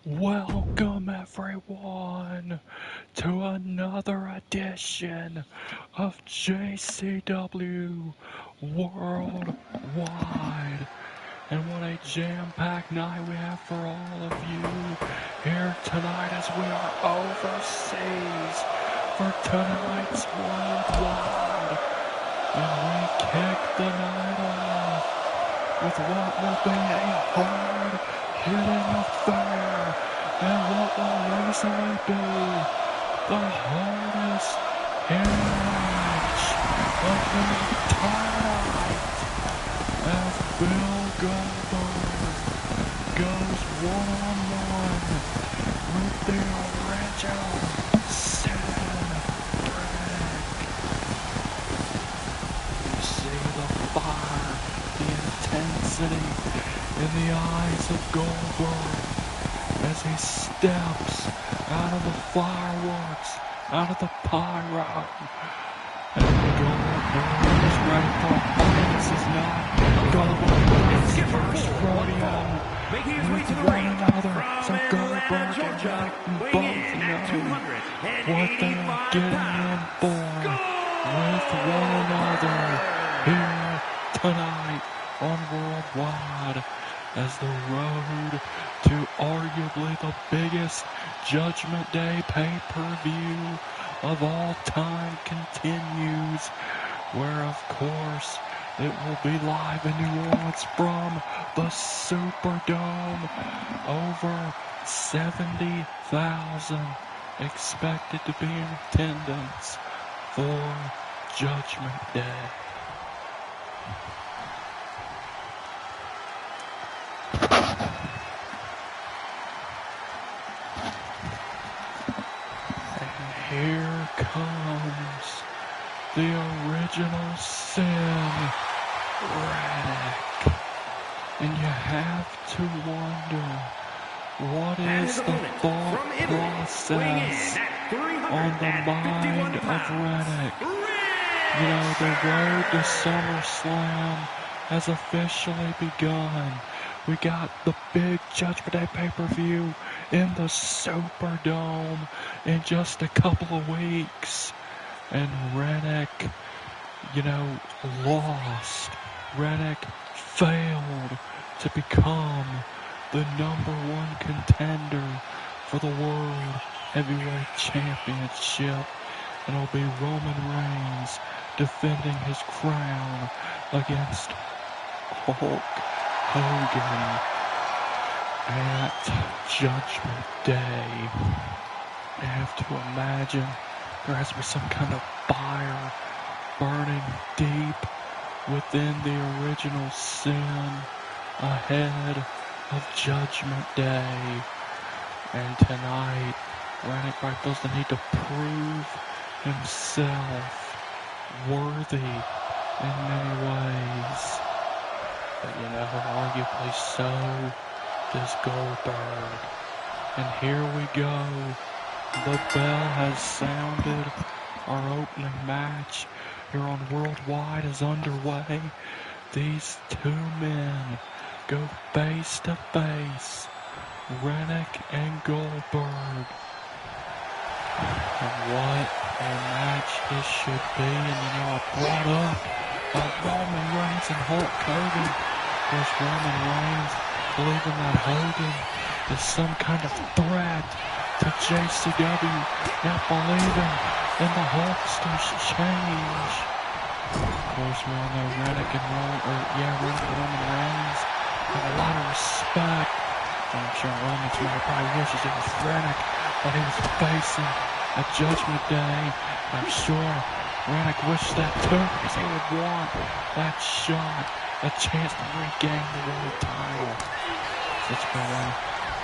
Welcome everyone to another edition of Jcw Worldwide. And what a jam-packed night we have for all of you here tonight as we are overseas for tonight's Worldwide. And we kick the night off with what will be a hard-hitting affair and what will recently be the hardest hitting match of the entire night as Bill Goldberg goes one-on-one with the original Sin Brick. You see the fire, the intensity in the eyes of Goldberg as he steps out of the fireworks, out of the pyro. And Goldberg is ready for a fight. This is not Goldberg. It's his first rodeo with one another. So Goldberg and Jack both know what they are getting in for with one another here tonight on Worldwide, as the road to arguably the biggest Judgment Day pay-per-view of all time continues, where of course it will be live in New Orleans from the Superdome. Over 70,000 expected to be in attendance for Judgment Day. Here comes the original Sin Brick. And you have to wonder, what is the thought process on the mind of Riddick? You know, the road to SummerSlam has officially begun. We got the big Judgment Day pay-per-view in the Superdome in just a couple of weeks. And Riddick, lost. Riddick failed to become the #1 contender for the World Heavyweight Championship. And it'll be Roman Reigns defending his crown against Hulk Hogan at Judgment Day. I have to imagine there has to be some kind of fire burning deep within the original Sin ahead of Judgment Day. And tonight, Riddick feels the need to prove himself worthy in many ways. But arguably so does Goldberg. And here we go. The bell has sounded. Our opening match here on Worldwide is underway. These two men go face to face. Riddick and Goldberg. And what a match this should be. And I brought up Roman Reigns and Hulk Hogan. Of course, Roman Reigns believing that Hogan is some kind of threat to JCW, not believing in the Hulkster's change. Of course, we all know Riddick and Roman Reigns have a lot of respect. I'm sure Roman's probably wishes it was Riddick that he was facing at Judgment Day. I'm sure Riddick wishes that too, because he would want that shot, a chance to regain the world title. It's been one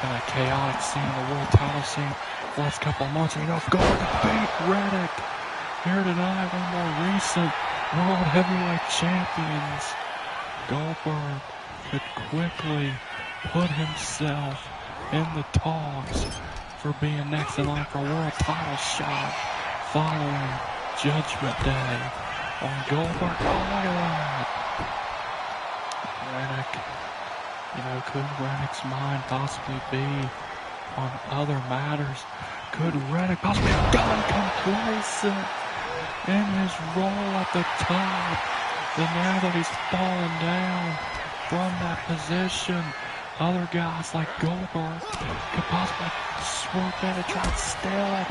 kind of chaotic scene in the world title scene the last couple of months. And Goldberg beat Riddick here tonight, one more recent World Heavyweight Champions. Goldberg could quickly put himself in the talks for being next in line for a world title shot following Judgment Day on Goldberg. Oh, look at that. Riddick, could Riddick's mind possibly be on other matters. Could Reddick possibly have gotten complacent in his role at the top? But now that he's fallen down from that position, other guys like Goldberg could possibly swoop in and try and steal it.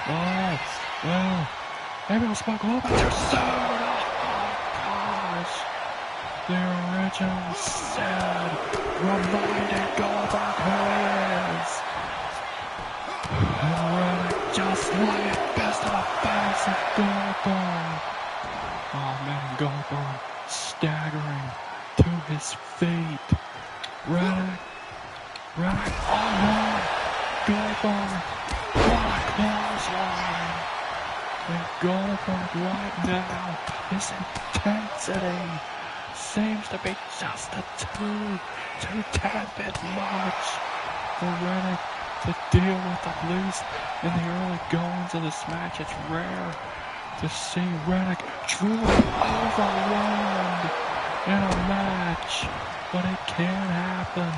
Oh, well, maybe I'll smoke a little bit too soon. Oh, gosh. The original said, reminded Goldberg who he is. And Reddick just laid fist in the face of Goldberg. Oh man, Goldberg staggering to his feet. Reddick, oh no, Goldberg, what a clothesline. And Goldberg right now, his intensity seems to be just a too tad bit much for Reddick to deal with, at least in the early goings of this match. It's rare to see Reddick truly overwhelmed in a match, but it can happen,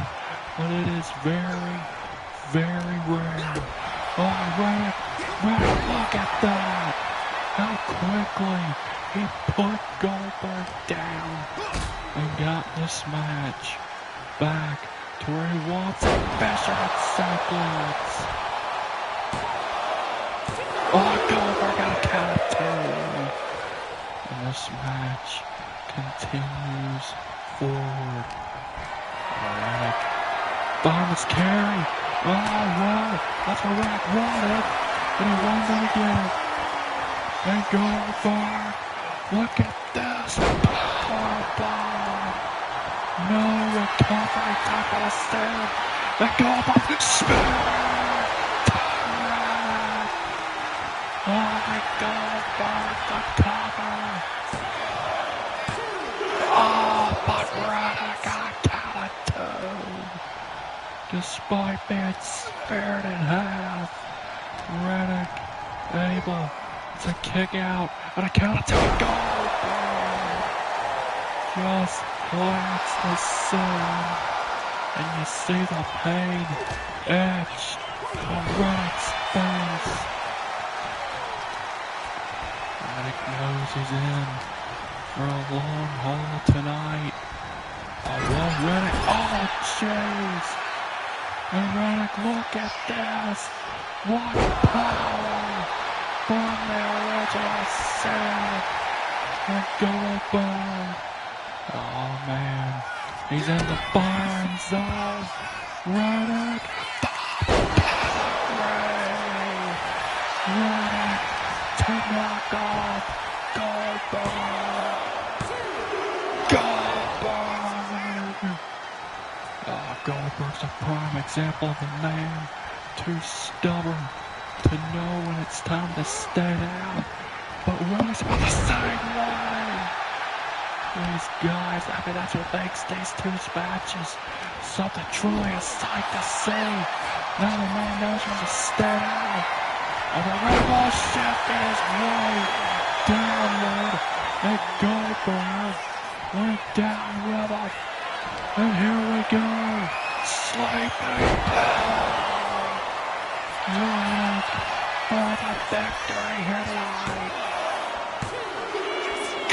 but it is very, very rare. Oh, Reddick, look at that! How quickly he put Goldberg down and got this match back to where he wants it, measured seconds. Oh, Goldberg got a count of 2. And this match continues forward. Alright. Thomas carry. Oh, wow. That's what Reddick wanted. And he wasn't going to get it. And Goldberg. Look at this. Powerbomb. No recovery top of the stand. And Goldberg spin. Oh my God, the cover. Oh, but Reddick got a count of 2. Despite being spared in half, Reddick able to kick out and a count of 2. Goldberg just plants the sun, and you see the pain etched on Reddick's face. Reddick knows he's in for a long haul tonight. Oh, well, Reddick. Oh, jeez. And Reddick, look at this. What power from the original Seth and Goldberg. Oh, man. He's in the firing zone. Reddick. Reddick to knock off Goldberg. Oh, Goldberg's a prime example of a man too stubborn to know when it's time to stay down. But Reddick's about the same way. These guys, I mean, that's what makes these two matches something truly a sight to see. Now the man knows when to stay down. And the red ball shifted his way downward. And Goldberg went down with him. And here we go. Sleeping down. Reddick for the victory here tonight.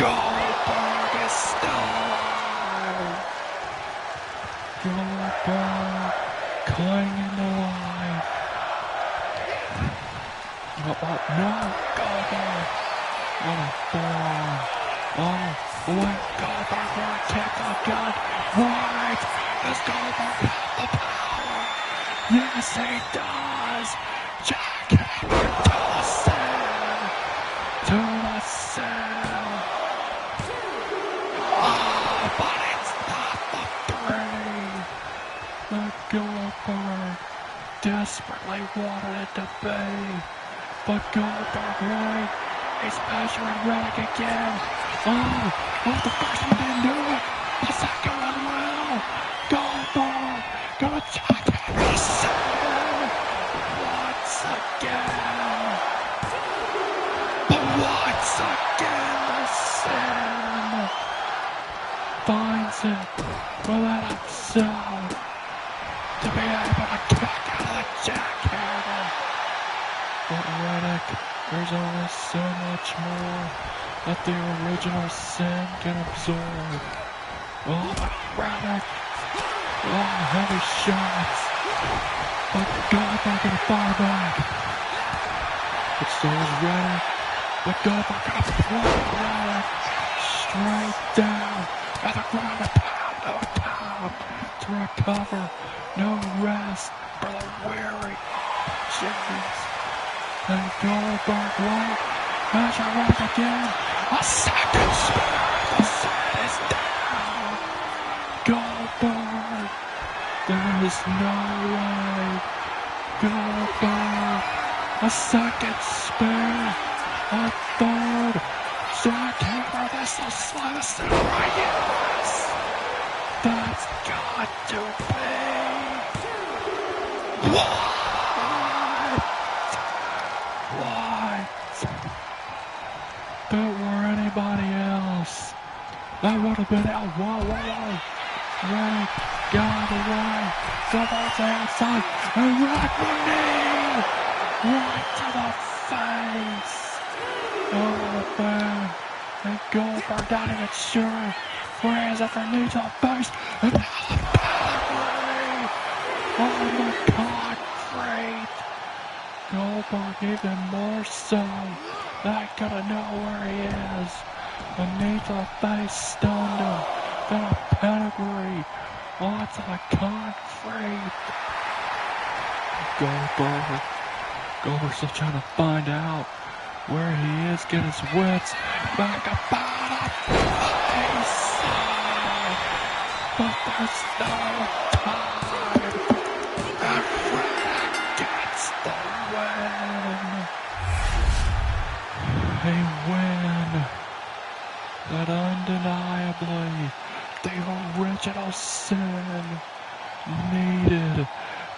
Goldberg is still alive. Goldberg clinging to life. No, Goldberg. What a forearm. Oh, wait, Goldberg for a kick to the gut. Right. Does Goldberg have the power? Yes, he does. Jackhammer to the sand. To the sand. Oh, but it's not the 3. The Goldberg desperately wanted it to be. But Goldberg, right? He's measuring Reddick again. Oh, well, the first one didn't do it. The second one will. Goldberg gonna jackhammer the sand once again. But once again, the sand finds it within himself to be able to kick out of the jackhammered him. But Reddick, there's only so much more that the original sin can absorb. Oh, but Reddick, heavy shots. But Goldberg gonna fire back. But so is Reddick. But Goldberg gonna throw Reddick straight down. And they're going to pound on top to recover. No rest for the weary James. And Goldberg won't. There's a Reddick again. A second spear. The set is down. Goldberg. There is no way. Goldberg. A second spear. A third. Jackhammer. This will slide us in right. Yes. That's got to be. What? If it were anybody else, that would have been out. Whoa. Reddick got away. Someone's outside. And Reddick knee right to the face. Oh, man. And Goldberg not even sure where he is after knee to the face. And now the pedigree. Oh, my God. Great. Goldberg even more so. Not gonna know where he is. A knee to the face stunned him. Then a pedigree onto the concrete. Goldberg's still trying to find out where he is, get his wits back about a face. But there's no time. And Reddick gets the win. A win that undeniably the original sin needed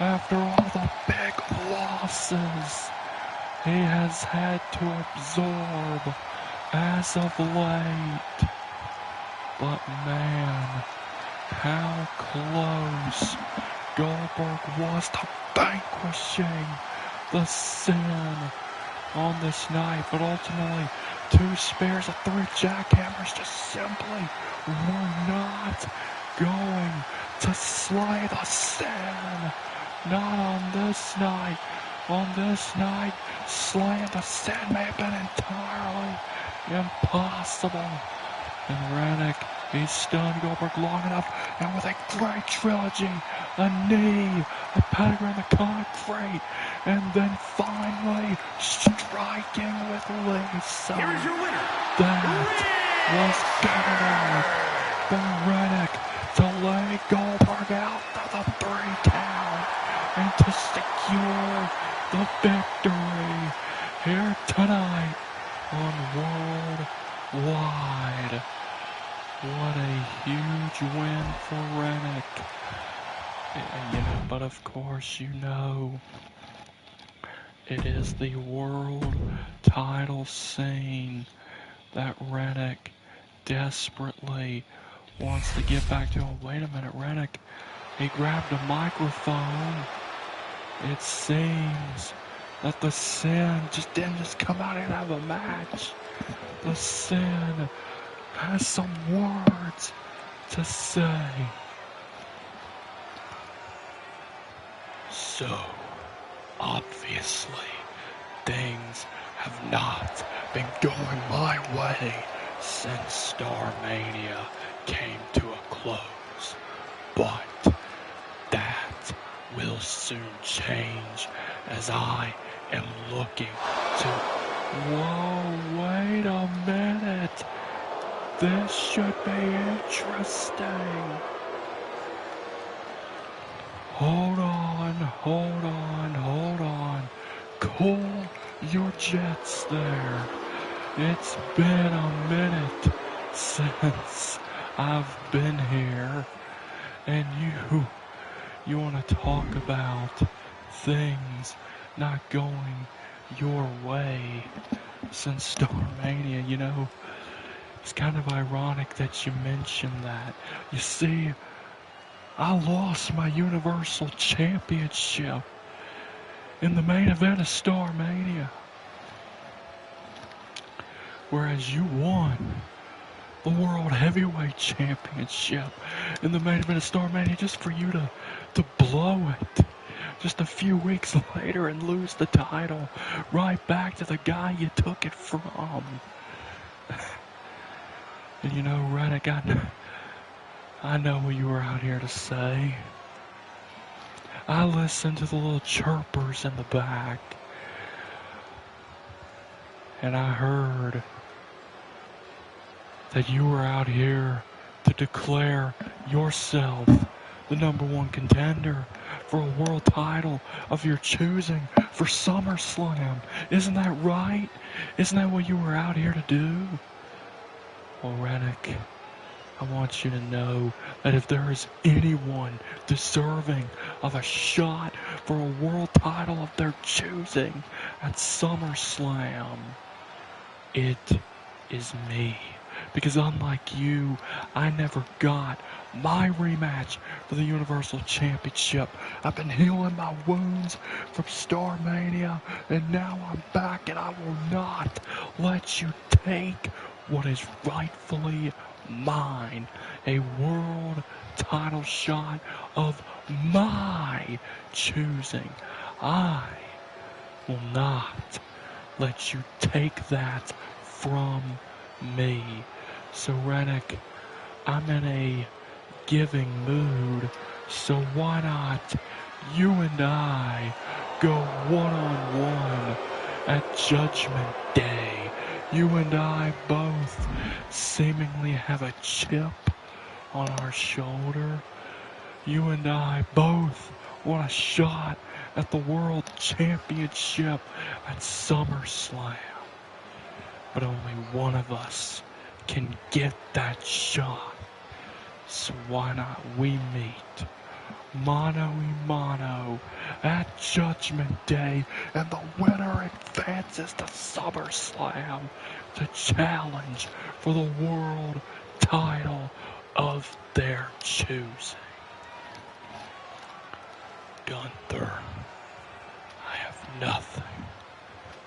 after all the big losses he has had to absorb as of late. But man, how close Goldberg was to vanquishing the sin on this night, but ultimately 2 spears and 3 jackhammers just simply were not going to slay the sin. Not on this night. On this night, slaying the sin may have been entirely impossible. And Reddick, he stunned Goldberg long enough, and with a great trilogy, a knee, a pedigree in the concrete, and then finally striking with Lisa. Here is your winner. That was good enough for Reddick to lay Goldberg out for the 3 count and to secure the victory here tonight on Worldwide. What a huge win for Reddick. But of course, it is the world title scene that Reddick desperately wants to get back to. Oh, wait a minute, Reddick. He grabbed a microphone. It seems that the sin didn't just come out and have a match. The sin has some words to say. So, obviously, things have not been going my way since Starmania came to a close. But that will soon change as I am looking to... Whoa, wait a minute. This should be interesting. Hold on. Cool your jets there. It's been a minute since I've been here. And you want to talk about things not going your way since Starmania. It's kind of ironic that you mentioned that. You see, I lost my Universal Championship in the main event of Starmania. Whereas you won the World Heavyweight Championship in the main event of Starmania just for you to blow it just a few weeks later and lose the title right back to the guy you took it from. And you know, Reddick, I know what you were out here to say. I listened to the little chirpers in the back, and I heard that you were out here to declare yourself the #1 contender for a world title of your choosing for SummerSlam. Isn't that right? Isn't that what you were out here to do? Well, Reddick, I want you to know that if there is anyone deserving of a shot for a world title of their choosing at SummerSlam, it is me. Because unlike you, I never got my rematch for the Universal Championship. I've been healing my wounds from Starmania, and now I'm back, and I will not let you take what is rightfully mine. A world title shot of my choosing. I will not let you take that from me. So Reddick, I'm in a giving mood, so why not you and I go one-on-one at Judgment Day? You and I both seemingly have a chip on our shoulder. You and I both want a shot at the World Championship at SummerSlam. But only one of us can get that shot. So why not we meet mano a mano at Judgment Day, and the winner advances to SummerSlam to challenge for the world title of their choosing. Gunther, I have nothing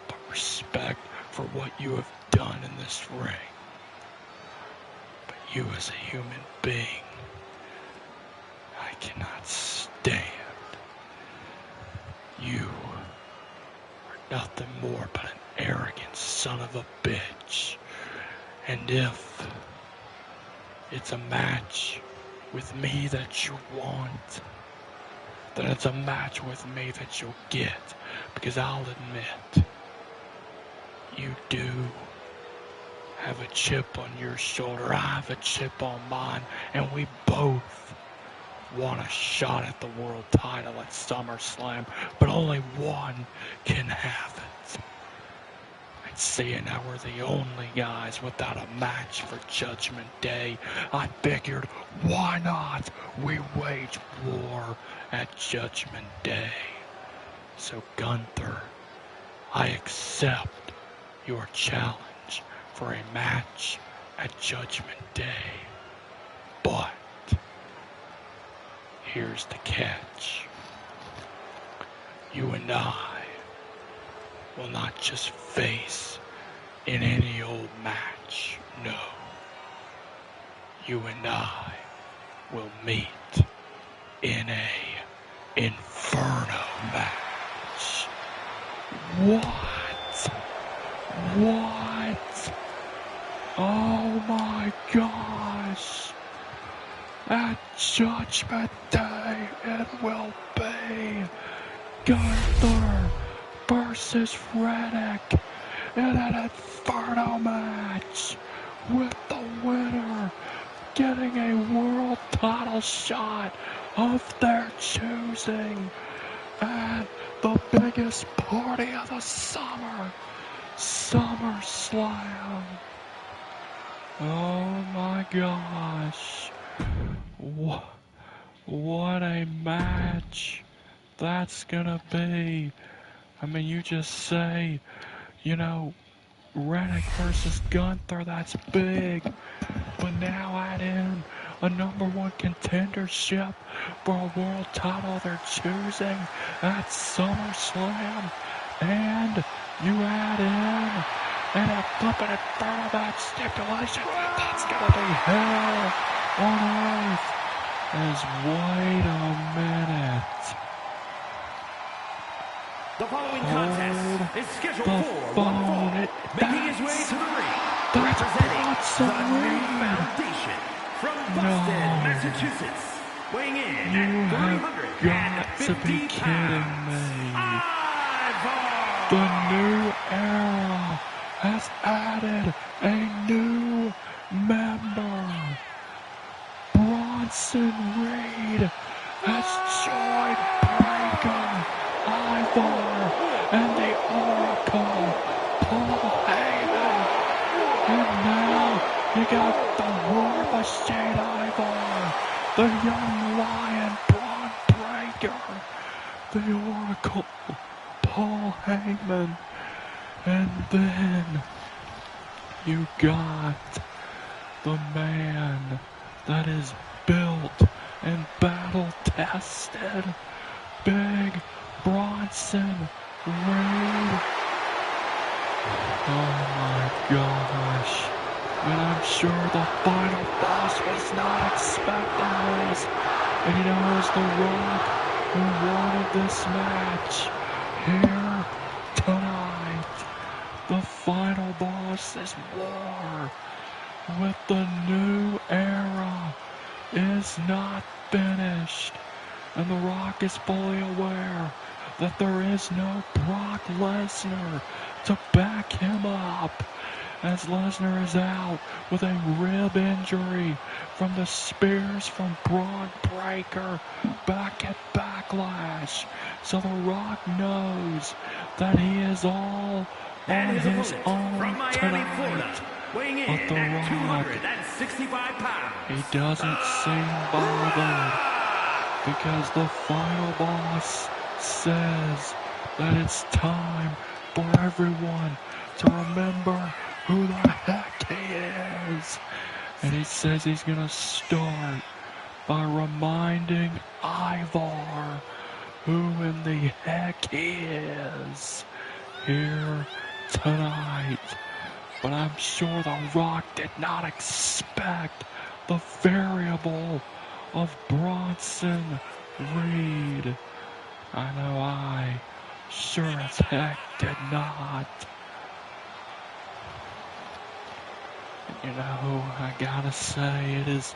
but respect for what you have done in this ring. But you as a human being, I cannot stand. You are nothing more but an arrogant son of a bitch. And if it's a match with me that you want, then it's a match with me that you'll get. Because I'll admit, you do have a chip on your shoulder. I have a chip on mine. And we both want a shot at the world title at SummerSlam. But only one can have it. And seeing that we're the only guys without a match for Judgment Day, I figured, why not we wage war at Judgment Day? So Gunther, I accept your challenge for a match at Judgment Day. But here's the catch. You and I will not just face in any old match. No. You and I will meet in a Inferno match. What? What? Oh my gosh. At Judgment Day, it will be Gunther versus Reddick in an Inferno match, with the winner getting a world title shot of their choosing at the biggest party of the summer, SummerSlam. Oh my gosh. What a match that's gonna be. I mean, you just say, you know, Reddick versus Gunther, that's big. But now add in a #1 contendership for a world title they're choosing at SummerSlam. And you add in and a flipping in front of that stipulation. That's gonna be hell on earth. Wait a minute. The following contest is scheduled for one fall, making his way to the ring, representing the New Foundation from Boston, Massachusetts, weighing in You at have got to be 350 kidding pounds. me. Ivar! The new era has added a new member. Bronson Reed has joined Breaker, Ivar, and the Oracle, Paul Heyman. And now you got the War Machine Ivar, the Young Lion Braun Breaker, the Oracle, Paul Heyman, and then you got the man that is built and battle-tested, Big Bronson Reed. Oh my gosh. And I'm sure the final boss was not expecting this. And you know, it's The Rock who wanted this match here tonight. The final boss is war with the new era is not finished. And The Rock is fully aware that there is no Brock Lesnar to back him up, as Lesnar is out with a rib injury from the spears from Braun Breaker back at Backlash. So The Rock knows that he is all on his own from Miami, tonight. Florida, weighing in But The at Rock, 265 pounds. he doesn't seem bothered, because the final boss says that it's time for everyone to remember who the heck he is. And he says he's gonna start by reminding Ivar who in the heck he is here tonight. But I'm sure The Rock did not expect the variable of Bronson Reed. I know I sure as heck did not. You know, I gotta say, it is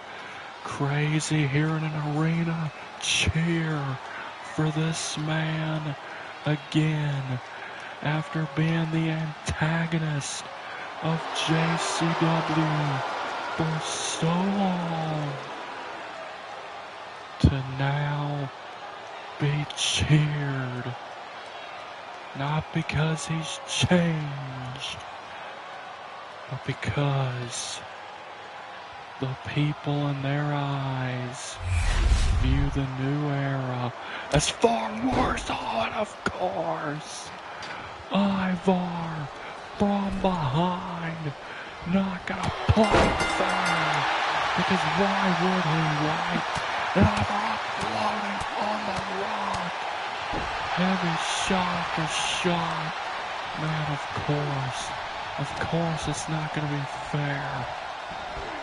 crazy hearing an arena cheer for this man again after being the antagonist of JCW for so long, to now be cheered. Not because he's changed, but because the people in their eyes view the new era as far worse. Oh, and of course, Ivar from behind, not gonna play fair, because why would he, right? And Ivar floating on The Rock, heavy shot after shot. Man, of course it's not gonna be fair.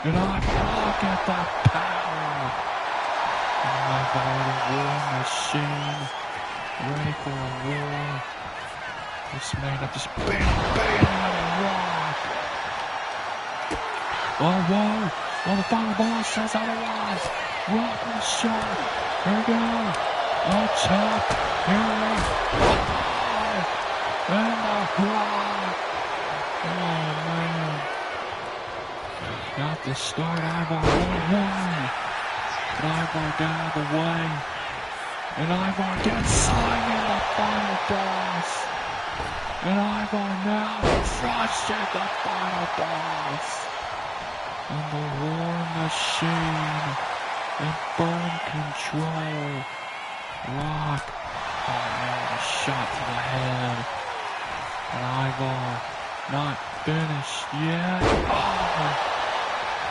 And Ivar, look at that power. And Ivar, the war machine, ready for a war. This man up just bam, on The Rock. Oh, whoa. Well, the final boss says otherwise. Rock with a shot. Here we go. Oh, chop. Here we go. And The Rock. Oh, man. Not the start. Ivar 1-1. But Ivar got out of the way. And Ivar gets slung in the final boss. And Ivar now crushes the final boss. And the War Machine in firm control. Rock. Oh man, a shot to the head. And Ivar not finished yet. Oh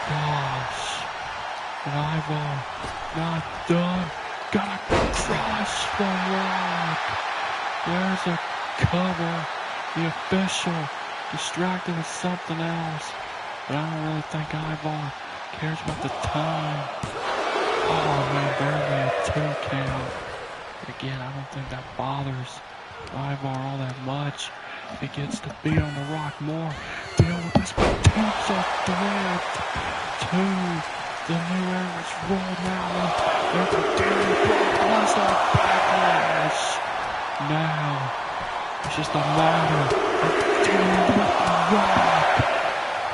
gosh. And Ivar, not done. Gonna crush the Rock. There's a cover. The official distracted with something else. But I don't really think Ivar cares about the time. Oh man, barely a 2 count. Again, I don't think that bothers Ivar all that much. He gets to beat on the Rock more. Deal with this potential threat to the new era's Roll Mountain. There's a daily Brock Lesnar backlash. Now, it's just a matter of dealing with the Rock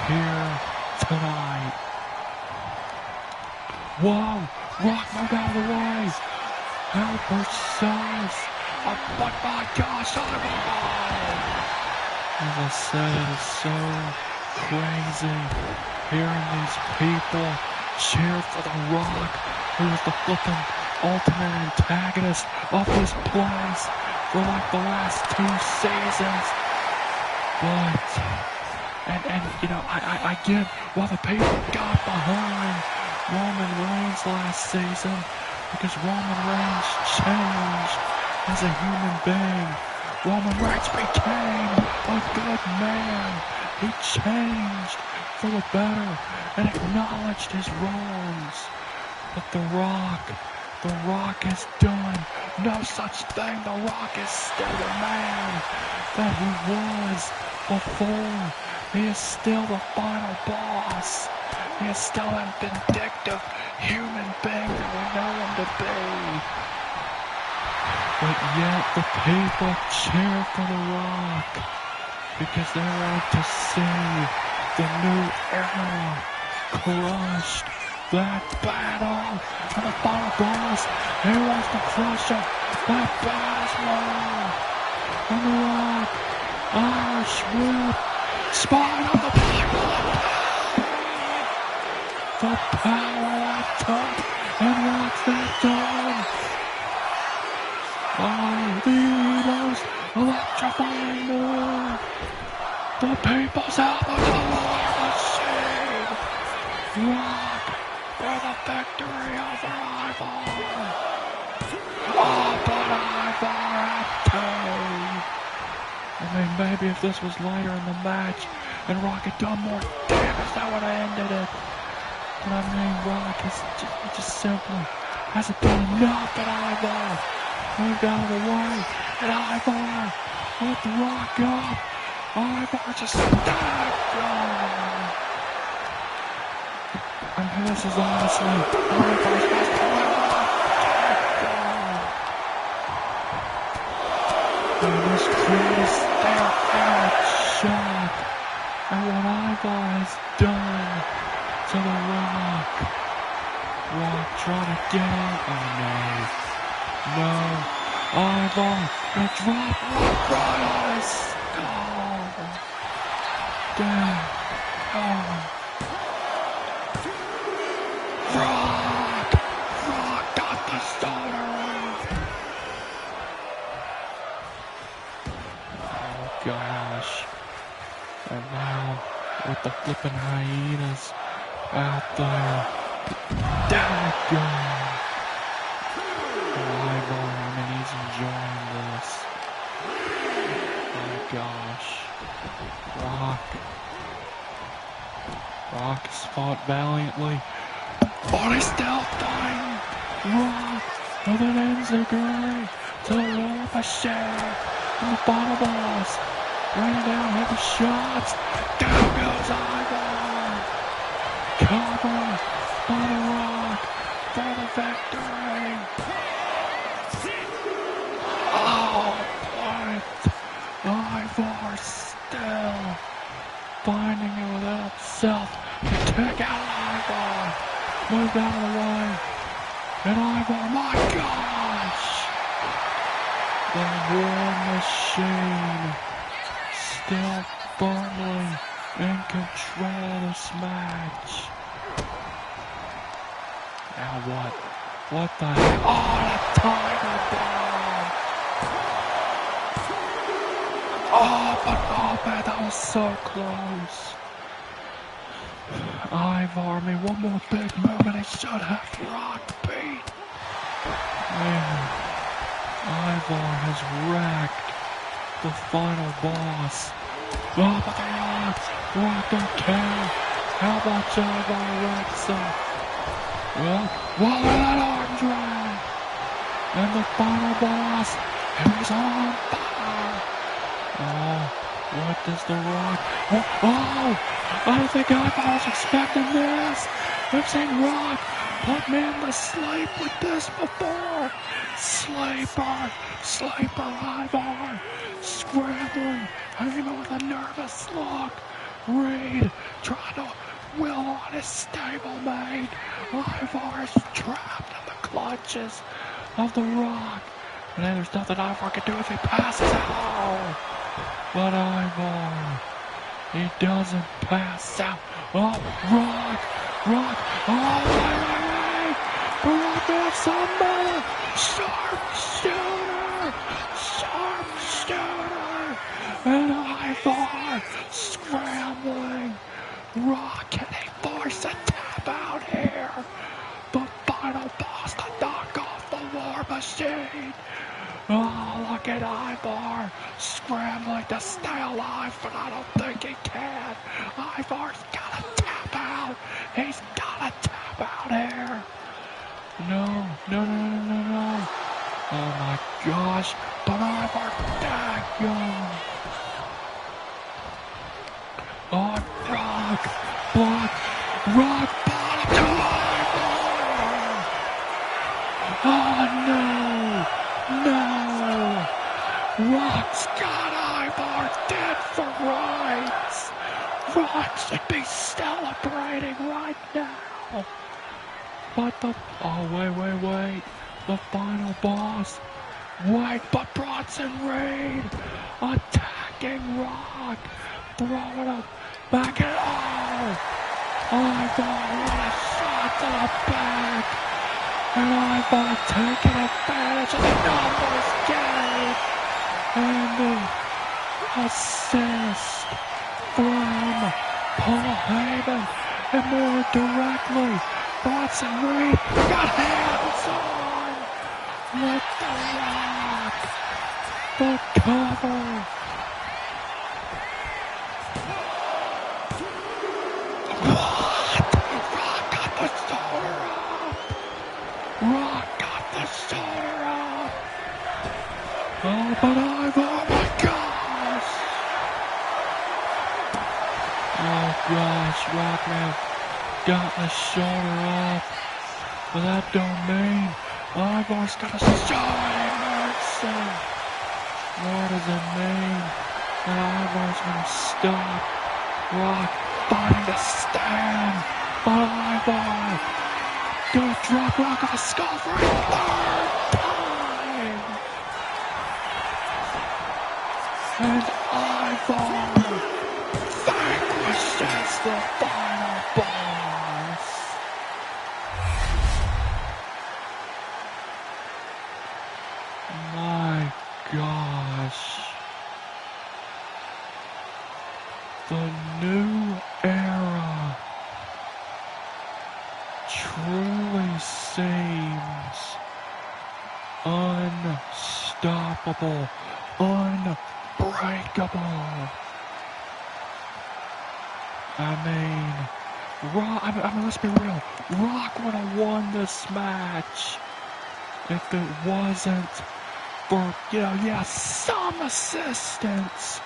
here tonight. Whoa! Rock moved out of the way! Albert says, oh, but my gosh, as I said, it is so crazy hearing these people cheer for The Rock, who was the flippin' ultimate antagonist of this place for like the last 2 seasons. But, and you know, I get why the people got behind Roman Reigns last season, because Roman Reigns changed as a human being. Roman Reigns became a good man. He changed for the better and acknowledged his wrongs. But The Rock has done no such thing. The Rock is still the man that he was before. He is still the final boss. He is still a vindictive human being that we know him to be. But yet the people cheer for The Rock because they want to see the new era crushed. That battle and the final boss, he wants to crush him. That battle's won. And The Rock, Irish whip, spine on the block. The power that took and Rock's that done. Oh, the most electrifying move. The people's album, the War Machine. Rock for the victory over Ivar. Oh, but Ivar had to. I mean, maybe if this was later in the match and Rock had done more damage, that would have ended it. But I mean, Rock is just simply hasn't done enough, and Ivar moved out of the way, and Ivar let The Rock up. Ivar just stacked on. I mean, this is honestly Ivar's best and this crowd is there in shock at what Ivar has done to The Rock. Rock trying to get up. Oh no. Ivar will drop Rock right on his skull. Damn. Oh. Rock got the starter. Oh gosh. And now with the flipping hyenas out there. Daggone. Ivar, I mean, he's enjoying this. Oh gosh. Rock has fought valiantly. But he's still fighting. Rock with an enziguri to the War Machine. And the final boss. Raining down heavy shots. Down goes Ivar. Cover by The Rock for the victory. Oh, but Ivar still finding it within himself to take out Ivar. Moved out of the way. And Ivar, my gosh! The War Machine still firmly in control of this match. Now what? What the heck? Oh, the Tiger Bomb! Oh, but oh man, that was so close. Ivar made one more big move and he should have Rock beat. Man, Ivar has wrecked the final boss. Oh, but the Rock don't care. How about Ivar wrecks him? Well, look at that arm drag. And the final boss, he's on fire. Oh, what does the Rock? Oh, I don't think I was expecting this. I've seen Rock put me in the sleep with this before. Sleeper, Ivar, scrambling, even with a nervous look. Reed trying to will on his stablemate. Ivar's trapped in the clutches of the Rock. And then there's nothing Ivar can do if he passes out. But Ivar, he doesn't pass out. Oh, Rock, oh, wait. The Rock has somebody. Sharpshooter. And Ivar scrambling. Rock, can he force a tap out here? The final boss to knock off the War Machine. Oh, look at Ivar scrambling to stay alive, but I don't think he can. Ivar's gotta tap out. He's gotta tap out here. No. Oh my gosh, but Ivar's that young. Oh, Rock bottom to Ivar. Oh no. Rock's got Ivar dead for rights. Rock should be celebrating right now. But wait. The final boss. Wait, but Bronson Reed attacking Rock. Throwing him back at all. Ivar, what a shot to the back. And Ivar taking advantage of the numbers game. And the assist from Paul Heyman. And more directly, Bronson Reed got hands on with the Rock. The cover. Rock got the shoulder up. Oh, but oh my gosh. Oh gosh, Rockman got the shoulder up. But that don't mean Ivar's gonna show any mercy. What does it mean that Ivar's gonna stop Rock fighting to stand? But Ivar gonna drop Rock on the skull for a third time. And Ivar vanquishes the final boss. My gosh. The new era truly seems unstoppable, unbreakable. I mean, let's be real. Rock would have won this match if it wasn't for, some assistance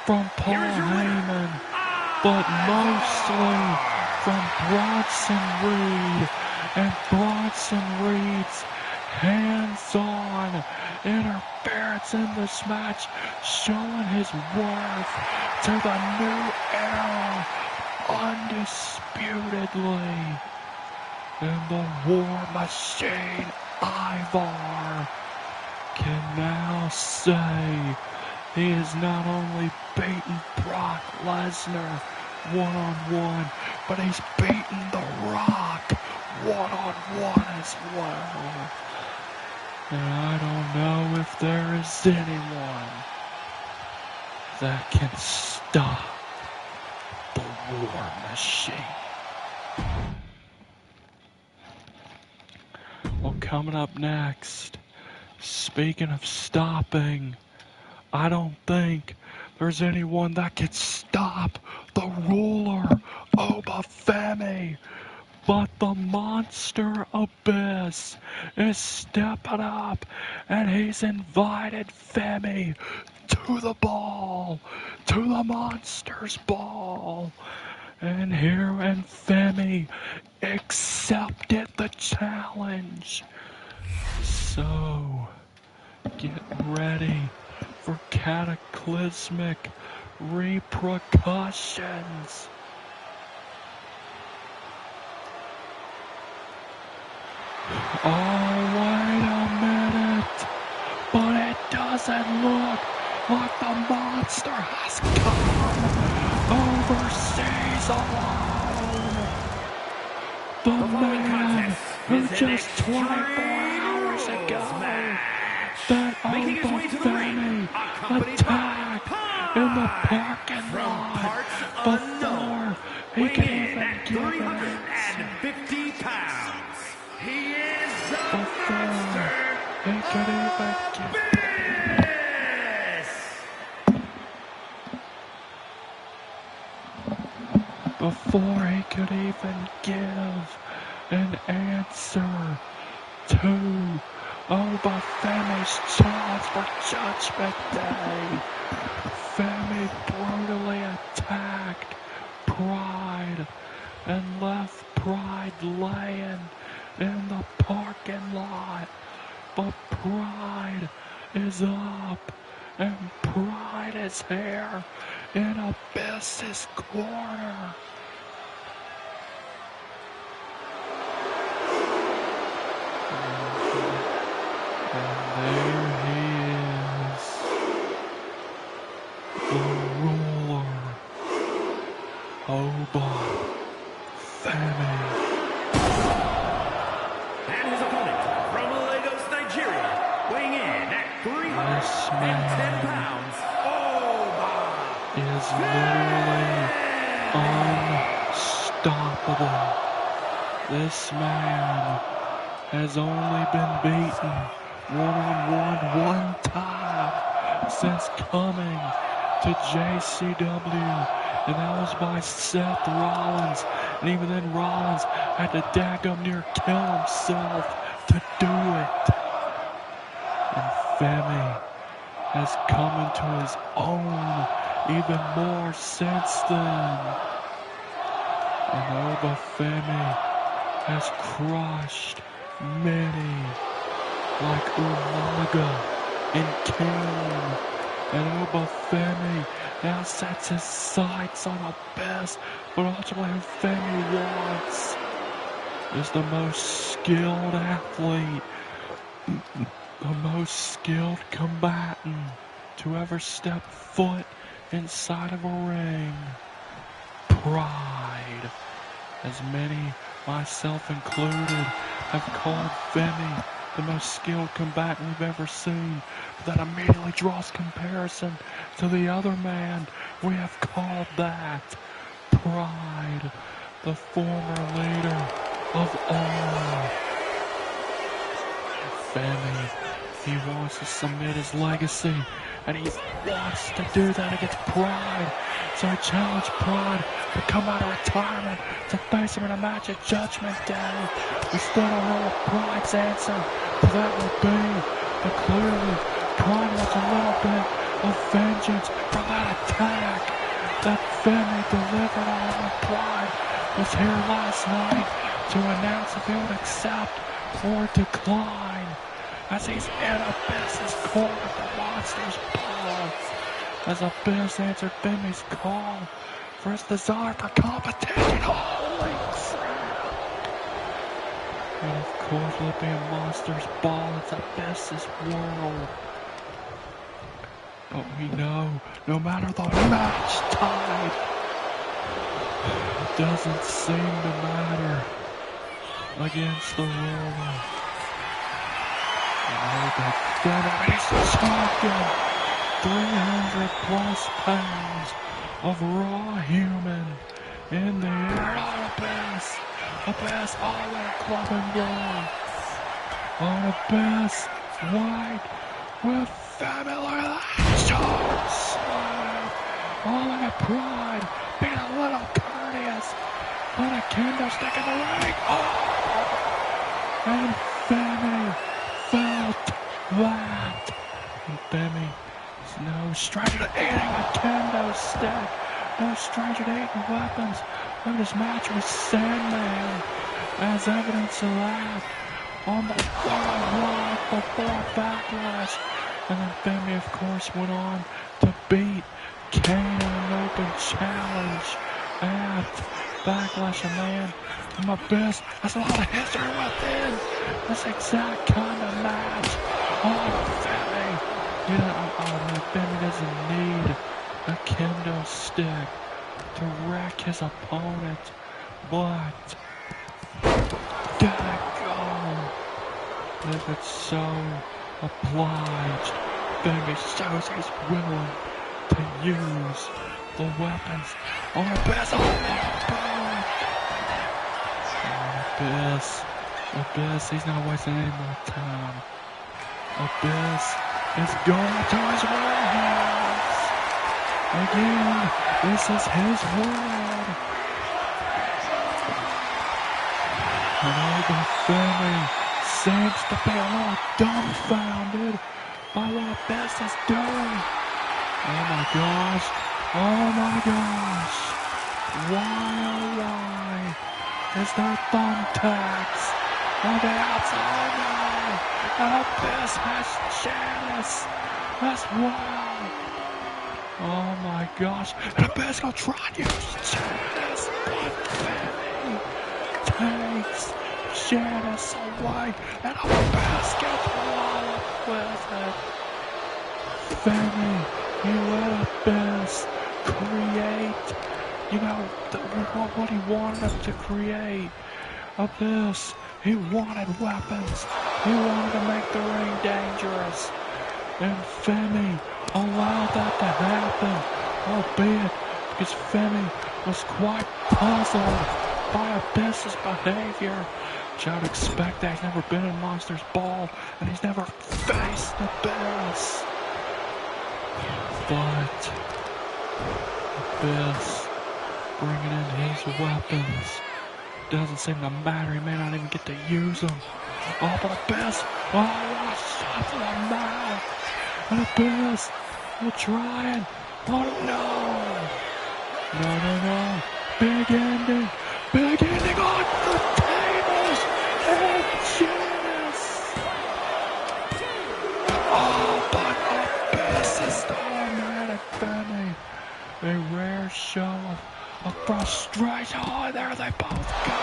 from Paul Heyman, but mostly from Bronson Reed and Bronson Reed's hands-on interference in this match, showing his worth to the new era undisputedly. And the War Machine, Ivar, can now say he has not only beaten Brock Lesnar one-on-one, but he's beaten The Rock one-on-one as well. And I don't know if there is anyone that can stop the War Machine. coming up next. Speaking of stopping, I don't think there's anyone that can stop the ruler Obafemi. But the monster Abyss is stepping up, and he's invited Femi to the ball, to the monster's ball. And Femi accepted the challenge. So, get ready for cataclysmic repercussions. Oh, wait a minute. But it doesn't look like the monster has come overseas alone. The man who just 24 hours ago that Obafemi attacked in the parking lot before he could even give an answer. 350 pounds. He is the Before he could even give Before he could even give an answer to Obafemi's challenge for Judgment Day, Femi brutally attacked Pride and left Pride laying in the parking lot. But Pride is up, and Pride is here in Abyss's corner. And there he is, the ruler, Obafemi. And his opponent from Lagos, Nigeria, weighing in at 310 pounds, is literally unstoppable. This man has only been beaten one time since coming to JCW, and that was by Seth Rollins. And even then, Rollins had to daggum near kill himself to do it. And Femi has come into his own even more since then. And Obafemi has crushed many, like Umaga and Kane. And Obafemi now sets his sights on Abyss, but ultimately who Femi wants is the most skilled athlete, the most skilled combatant to ever step foot inside of a ring. Pride. As many, myself included, have called Femi the most skilled combatant we've ever seen. But that immediately draws comparison to the other man we have called that. Pride, the former leader of all. Femi, he wants to submit his legacy, and he wants to do that against Pride. So he challenged Pride to come out of retirement to face him in a match at Judgment Day. We still don't know what Pride's answer to that will be, but clearly Pride wants a little bit of vengeance for that attack that Femi delivered on him when Pride was here last night to announce if he would accept or decline, as he's in Abyss's corner, the monster's ball, as Abyss answered Femi's call for his desire for competition. Holy crap! And of course, with it being Monster's ball, it's Abyss's world. But we know, no matter the match type, it doesn't seem to matter against the ruler. He's talking 300 plus pounds of raw human in the air. Abyss all in club and gold. On a best white with family. Look at that. Shot slam. Oh, look at Pride. Being a little courteous. On a kendo stick in the ring. Oh. And Femi felt that. And Femi is no stranger to eating a kendo stick. No stranger to eating weapons. Look at his match with Sandman. As evidence of that. On the worldwide before Backlash. And then Femi, of course, went on to beat Kane in an open challenge at Backlash. And man, my best, that's a lot of history within this exact kind of match. Oh, Femi. Man, Femi doesn't need a kendo stick to wreck his opponent. But, if it's so obliged, Femi shows he's willing to use the weapons on Abyss. Abyss, he's not wasting any more time. Abyss is going to his warehouse. Again, this is his world. And over Femi seems to be a little dumbfounded by what Abyss is doing. Oh my gosh. Why is there thumbtacks on the outside now? And Abyss has Janice as well. Oh my gosh. And Abyss gonna try and use Janice, but Femi takes Janice away, and Abyss gets walloped with it. Femi, he let Abyss create, what he wanted him to create. Abyss, he wanted weapons. He wanted to make the ring dangerous. And Femi allowed that to happen, albeit because Femi was quite puzzled by Abyss's behavior. Which I would expect that. He's never been in Monsters Ball, and he's never faced Abyss. But Abyss bringing in his weapons doesn't seem to matter. He may not even get to use them. Oh, but Abyss, what a shot to the mouth. And Abyss will try and, oh no. Big ending on the tables. And Janice. Oh, but Abyss is automatic, Femi. A rare show of frustration. Oh, there they both go.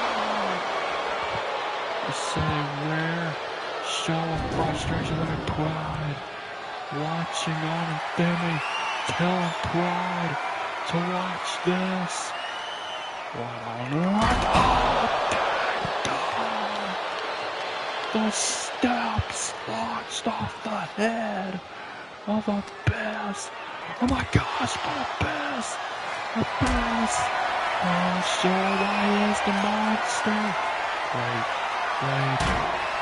It's a rare show of frustration. Look at Pride watching on, and Femi telling Pride to watch this. What on earth? Oh, dang God. The steps launched off the head of Abyss. Oh my gosh, but Abyss. Oh, sure, that is the monster. Wait.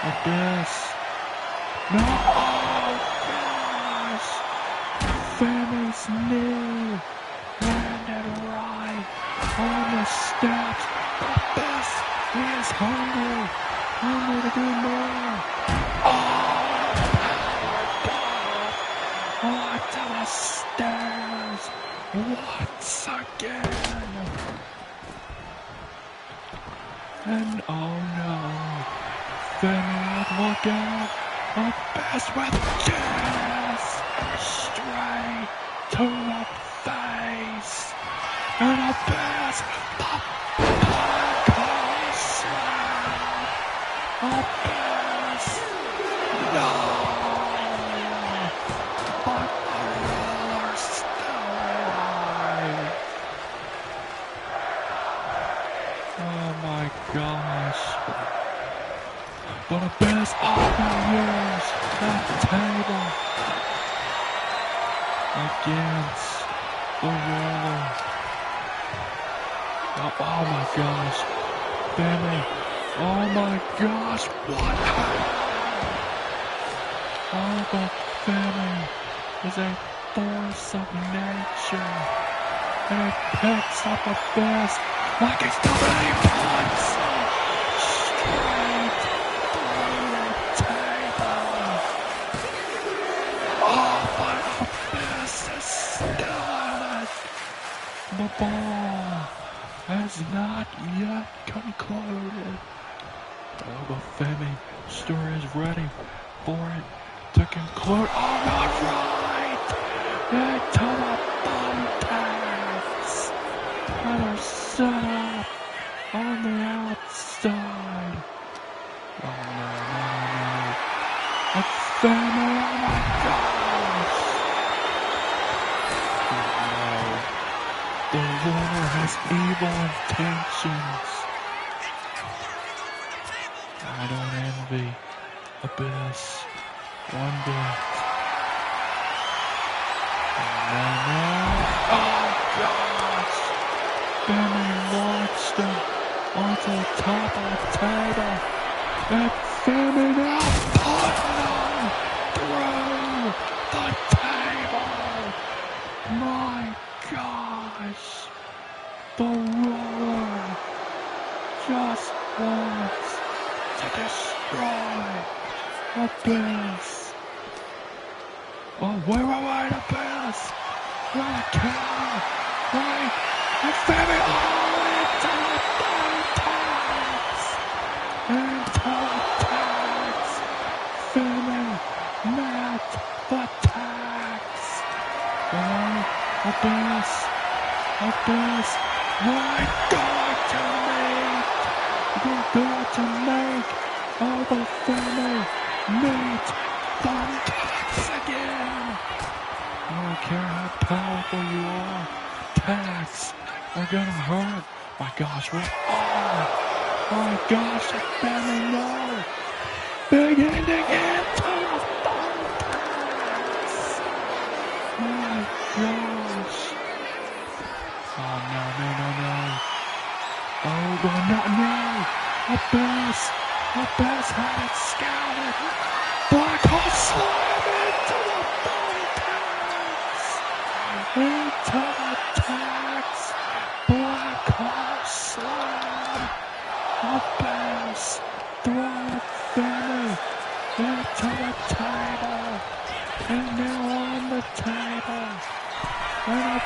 Abyss. No, oh gosh. Femi's knee landed right on the steps. Abyss, he is hungry to do more. Oh, to the stairs once again. And oh no, Femi, look out. Abyss with Janice straight to the face. And Abyss, the Black Slam. Abyss, no. But the roller's still alive. Oh my gosh. But Abyss overhears that table against the roller. Oh my gosh. Femi. Oh my gosh. What happened? Obafemi is a force of nature, and it picks up Abyss like he's doing any punch straight through the table. Oh, but Abyss is still it. The ball has not yet concluded. Obafemi still is ready for it to conclude. Oh, not right! Into the thumbtacks that are set up on the outside. Oh, no. Obafemi, oh my gosh! Oh, no. The ruler has evil intentions. I don't envy Abyss one bit. No. Oh gosh! Femi launched him onto the top of the table. And Femi now putting him through the table. My gosh! The ruler just wants to destroy Abyss. Oh, wait, Abyss! Right, counter! Right, and Femi, oh, into the tags! Into the tags! Femi met the tags! Oh, Abyss! Right, going to make Obafemi meet thumbtacks again. I don't care how powerful you are. Tags are gonna hurt. My gosh, what? Oh my gosh, Obafemi, no. Big ending into the thumbtacks. My gosh. Oh no. Oh, but no. Abyss had it scouted. Black Hole slam into the thumbtacks. Into the tags. Black Hole slam. Abyss throwing Femi into the table. And now on the table. And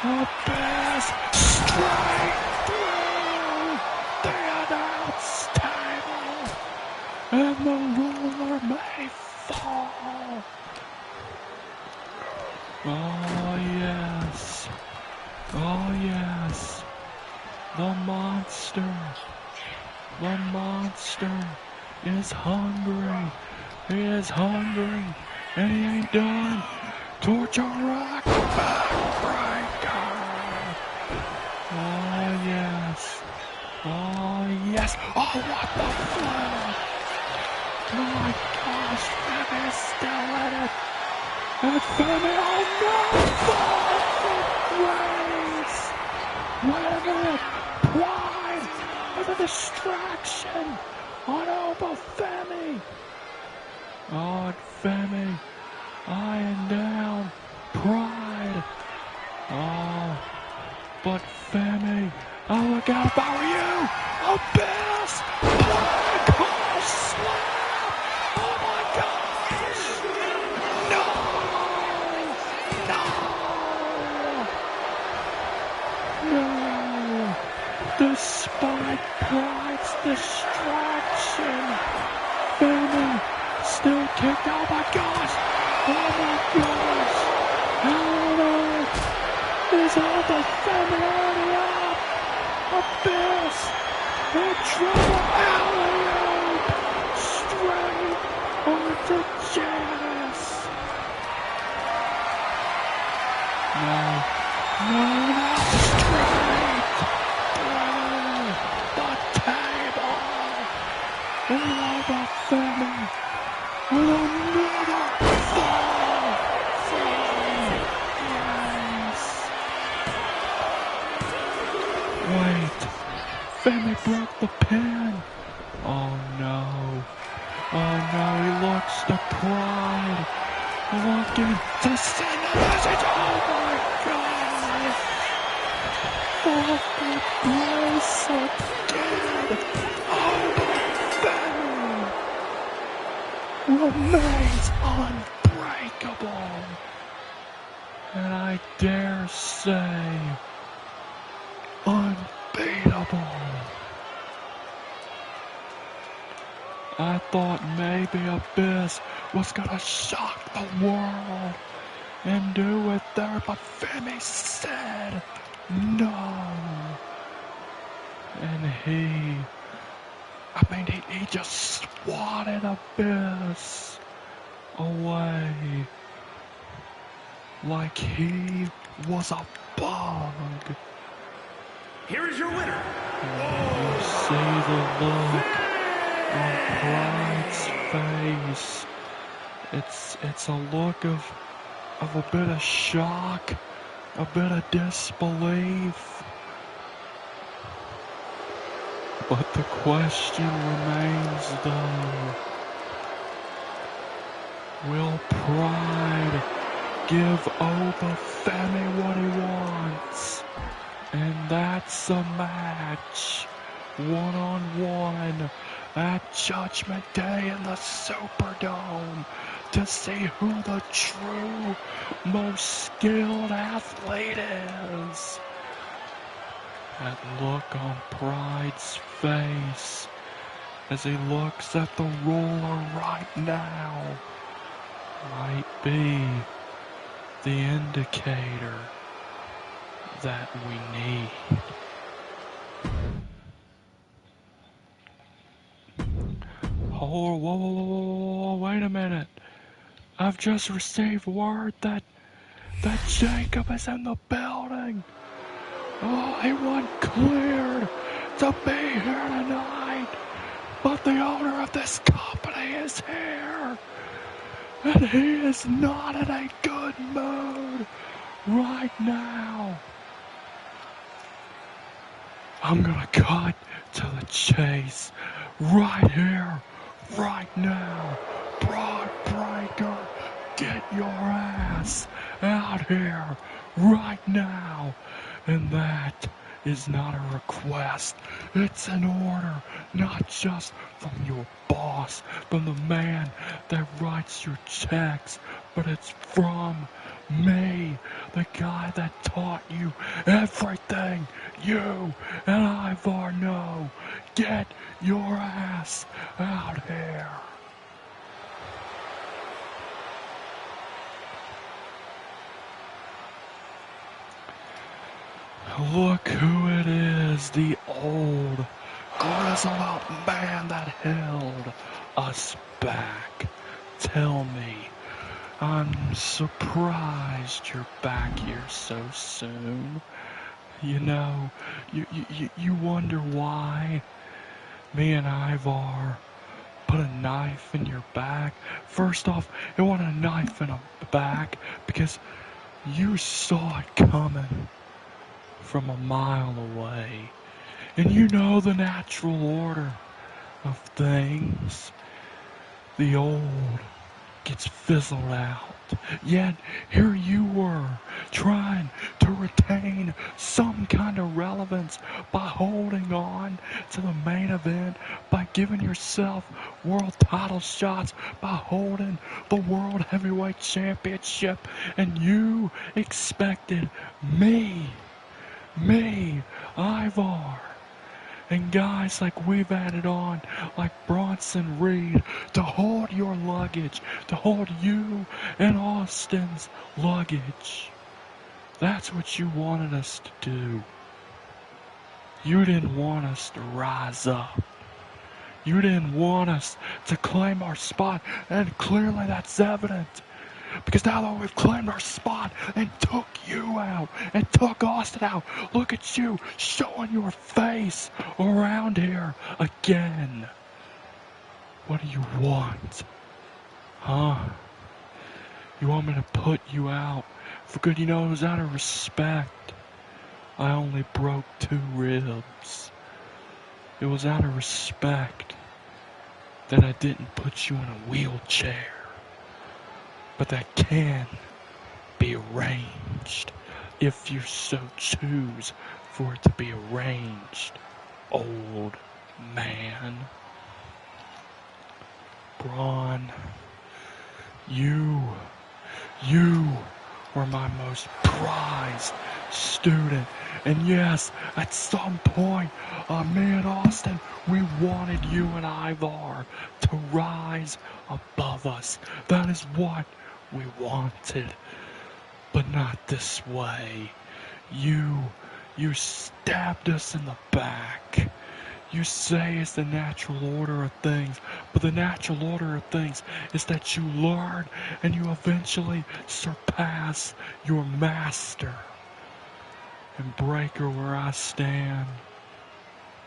Abyss straight through the announce table, and the ruler may fall. Oh yes, the monster is hungry. He is hungry, and he ain't done. Torture Rock Backbreaker. Oh yes. Oh, what the flip! My gosh, Femi is still in it. And Femi, oh no! Wait a minute! Pride with a distraction on Obafemi. Oh, and Femi eyeing down Pride. Oh, but Femi, oh, look out if I were you! Abyss! Black Hole slam! Oh my gosh! No! Despite Pride's distraction, Femi still kicked. Oh my gosh! How on earth is Obafemi already up? Abyss! The triple alley-oop! Straight onto Janice! No, straight through the table! And Obafemi with another fall from Janice! Wait, Femi broke the pin. Oh no. Oh no, he looks to Pride. Looking to send a message. Oh my God! Off the place again. Oh, remains unbreakable. And I dare say, unbeatable. I thought maybe Abyss was gonna shock the world and do it there, but Femi said no. And he just swatted Abyss away like he was a bug. Here is your winner. You see the look on Pride's face. It's a look of a bit of shock, a bit of disbelief. But the question remains though, will Pride give Obafemi what he wants? And that's a match, one-on-one, at Judgment Day in the Superdome, to see who the true, most skilled athlete is. That look on Pride's face as he looks at the ruler right now might be the indicator that we need. Oh, whoa, wait a minute. I've just received word that Jacob is in the building. Oh, he wasn't cleared to be here tonight, but the owner of this company is here, and he is not in a good mood right now. I'm gonna cut to the chase right here, right now. Broad Breaker, get your ass out here right now. And that is not a request. It's an order, not just from your boss, from the man that writes your checks, but it's from me, the guy that taught you everything you and Ivar know. Get your ass out here. Look who it is, the old, grizzled up man that held us back. Tell me, I'm surprised you're back here so soon. You know, you wonder why me and Ivar put a knife in your back. First off, it wasn't a knife in the back because you saw it coming from a mile away. And you know the natural order of things. The old gets fizzled out. Yet here you were, trying to retain some kind of relevance by holding on to the main event, by giving yourself world title shots, by holding the World Heavyweight Championship, and you expected me, Ivar, and guys like we've added on, like Bronson Reed, to hold your luggage, to hold you and Austin's luggage. That's what you wanted us to do. You didn't want us to rise up. You didn't want us to claim our spot, and clearly that's evident. Because now that we've claimed our spot and took you out and took Austin out, look at you showing your face around here again. What do you want? Huh? You want me to put you out for good? You know, it was out of respect. I only broke 2 ribs. It was out of respect. that I didn't put you in a wheelchair, but that can be arranged if you so choose for it to be arranged, old man. Braun, you were my most prized student. And yes, at some point, me and Austin, we wanted you and Ivar to rise above us. That is what we wanted. But not this way. You stabbed us in the back. You say it's the natural order of things, but the natural order of things is that you learn and you eventually surpass your master. And Breaker, where I stand,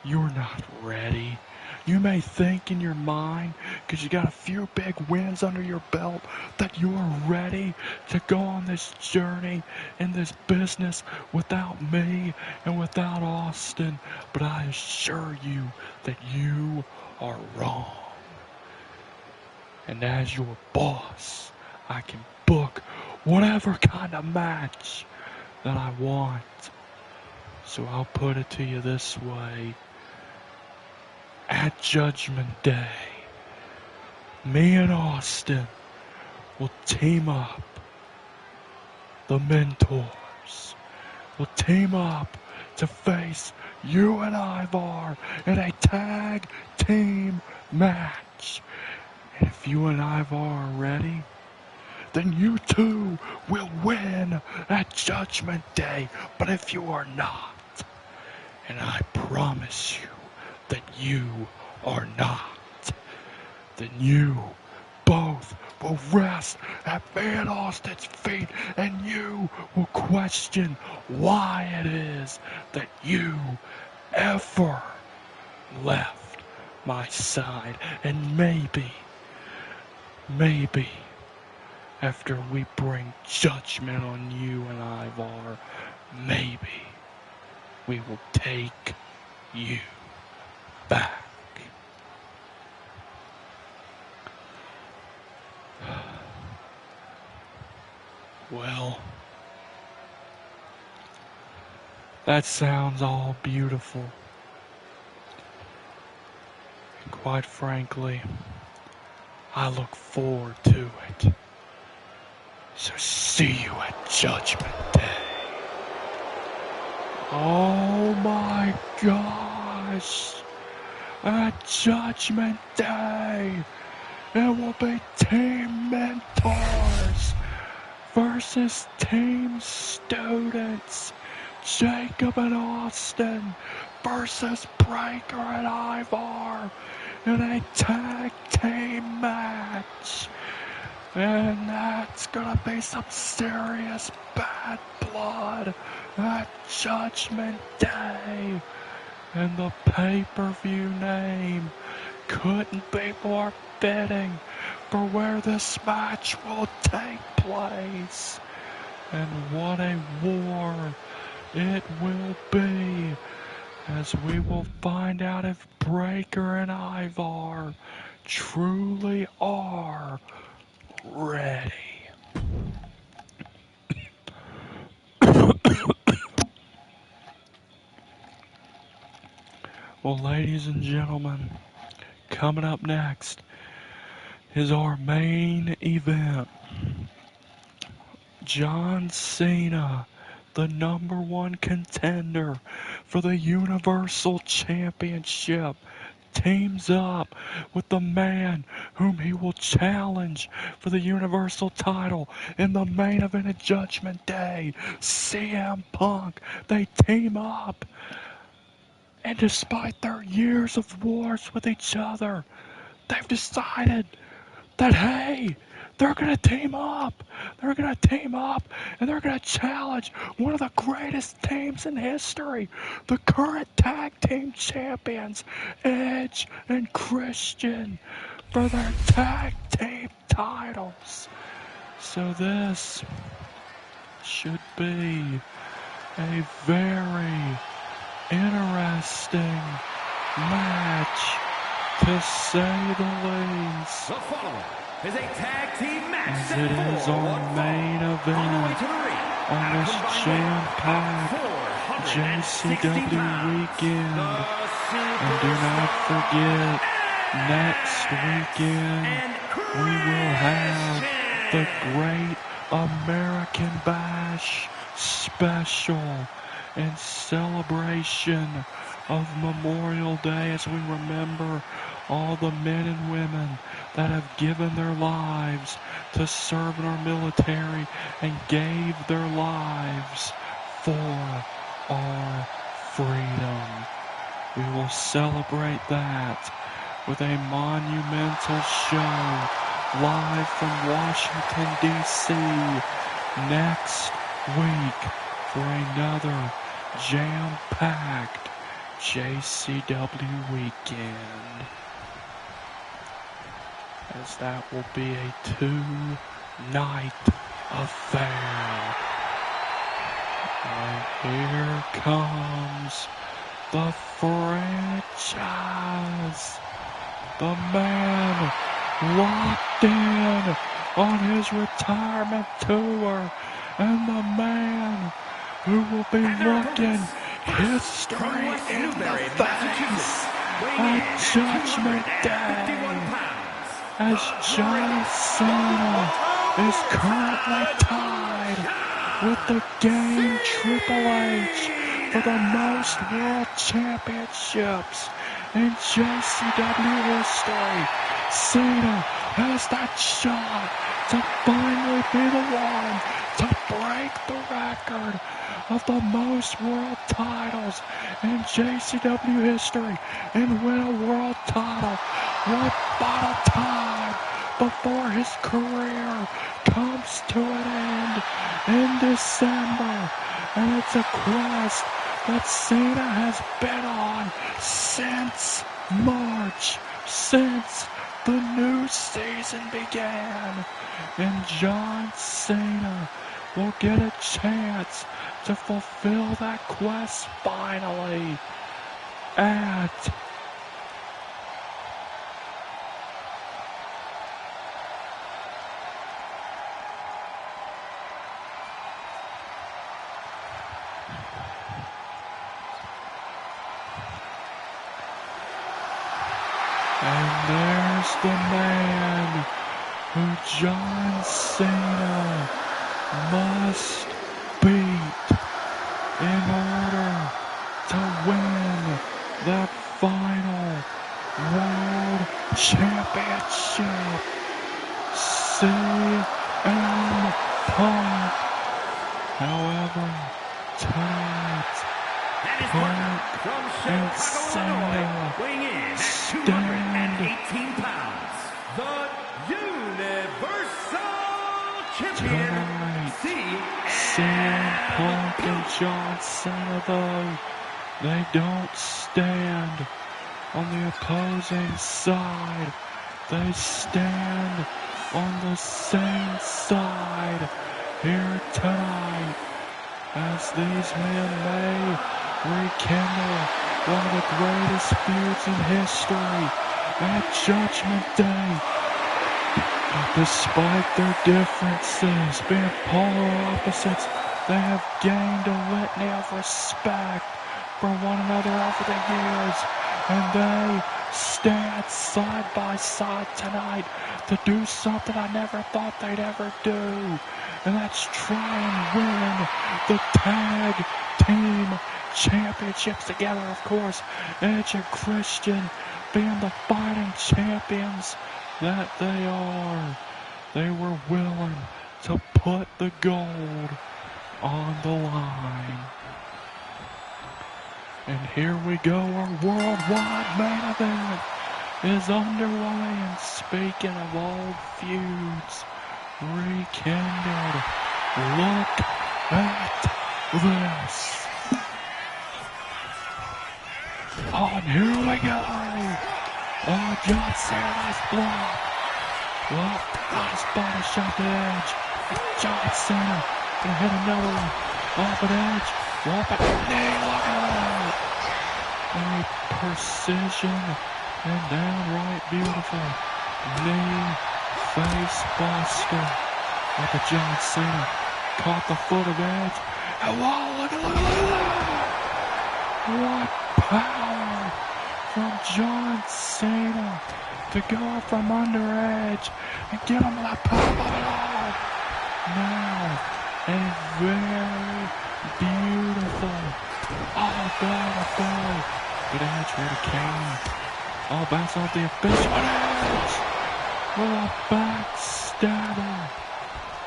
you're not ready. You may think in your mind, because you got a few big wins under your belt, that you are ready to go on this journey in this business without me and without Austin. But I assure you that you are wrong. And as your boss, I can book whatever kind of match that I want. So I'll put it to you this way. At Judgment Day, me and Austin will team up. The mentors will team up to face you and Ivar in a tag team match. And if you and Ivar are ready, then you too will win at Judgment Day. But if you are not, and I promise you that you are not, then you both will rest at Van Austin's feet, and you will question why it is that you ever left my side. And maybe, after we bring judgment on you and Ivar, maybe we will take you back. Well, that sounds all beautiful. And quite frankly, I look forward to it. So see you at Judgment Day. Oh my gosh! At Judgment Day, it will be Team Mentors versus Team Students. Jacob and Austin versus Breaker and Ivar in a tag team match. And that's gonna be some serious bad blood at Judgment Day. And the pay-per-view name couldn't be more fitting for where this match will take place. And what a war it will be, as we will find out if Breaker and Ivar truly are ready. Well, ladies and gentlemen, coming up next is our main event. John Cena, the #1 contender for the Universal Championship, teams up with the man whom he will challenge for the Universal title in the main event of Judgment Day, CM Punk. They team up, and despite their years of wars with each other, they've decided that, hey, they're going to team up. They're going to team up, and they're going to challenge one of the greatest teams in history, the current tag team champions, Edge and Christian, for their tag team titles. So this should be a very interesting match to say the least. The following is a tag team match As set it for is our one main fall. On the way event to the ring, on at a this combined jam-packed 460 JCW pounds, weekend. the And do not superstar forget, next weekend and we will have the Christian. Great American Bash special in celebration of Memorial Day, as we remember all the men and women that have given their lives to serve in our military and gave their lives for our freedom. We will celebrate that with a monumental show live from Washington, D.C. next week for another jam-packed JCW weekend. As that will be a 2-night affair. And here comes the franchise. The man locked in on his retirement tour. And the man who will be looking history in the face at Judgment Day. As John Cena is currently tied with the game Triple H for the most world championships in JCW history. Cena has that shot to finally be the one to break the record of the most world titles in JCW history and win a world title one final time before his career comes to an end in December. And it's a quest that Cena has been on since March, since the new season began. And John Cena will get a chance to fulfill that quest finally at And there's the man who John Cena must beat in order to win that final World Championship. CM Punk. However, tonight, Punk and Cena weighing in at 218 pounds, the Universal Champion. Tonight, CM Punk and John Cena, though, they don't stand on the opposing side. They stand on the same side here tonight, as these men may rekindle one of the greatest feuds in history at Judgment Day. But despite their differences, being polar opposites, they have gained a litany of respect for one another over the years, and they stand side by side tonight to do something I never thought they'd ever do, and that's try and win the tag team championships together, of course. Edge and Christian being the fighting champions that they are. They were willing to put the gold on the line. And here we go, our worldwide main event is underway. And speaking of old feuds rekindled, look at this. Oh, and here we go. Oh, John Cena, nice block. Well, nice body shot to Edge. John Cena gonna hit another one off an Edge. Whoop it, knee, look at that. A precision And downright beautiful knee face buster. But the John Cena caught the foot of Edge. And whoa, look at that! What power from John Cena to go from under Edge and get him the power. Now, a very beautiful, belly. But Edge with a cane. All bounce off the official. Edge with a backstabber.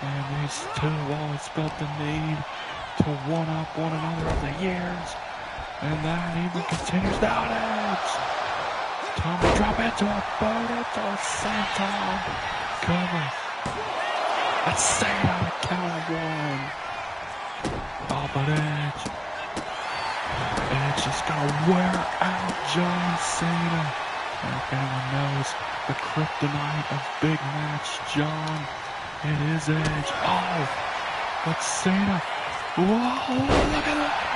And these two have always felt the need to one-up one another over the years. And that even continues down Edge. Time to drop into a boat into a senton cover. Let's say it on the count of one. Oh, but Edge is gonna wear out John Cena. And if anyone knows the kryptonite of Big Match John, it is Edge. Oh, but Cena. Whoa, look at that.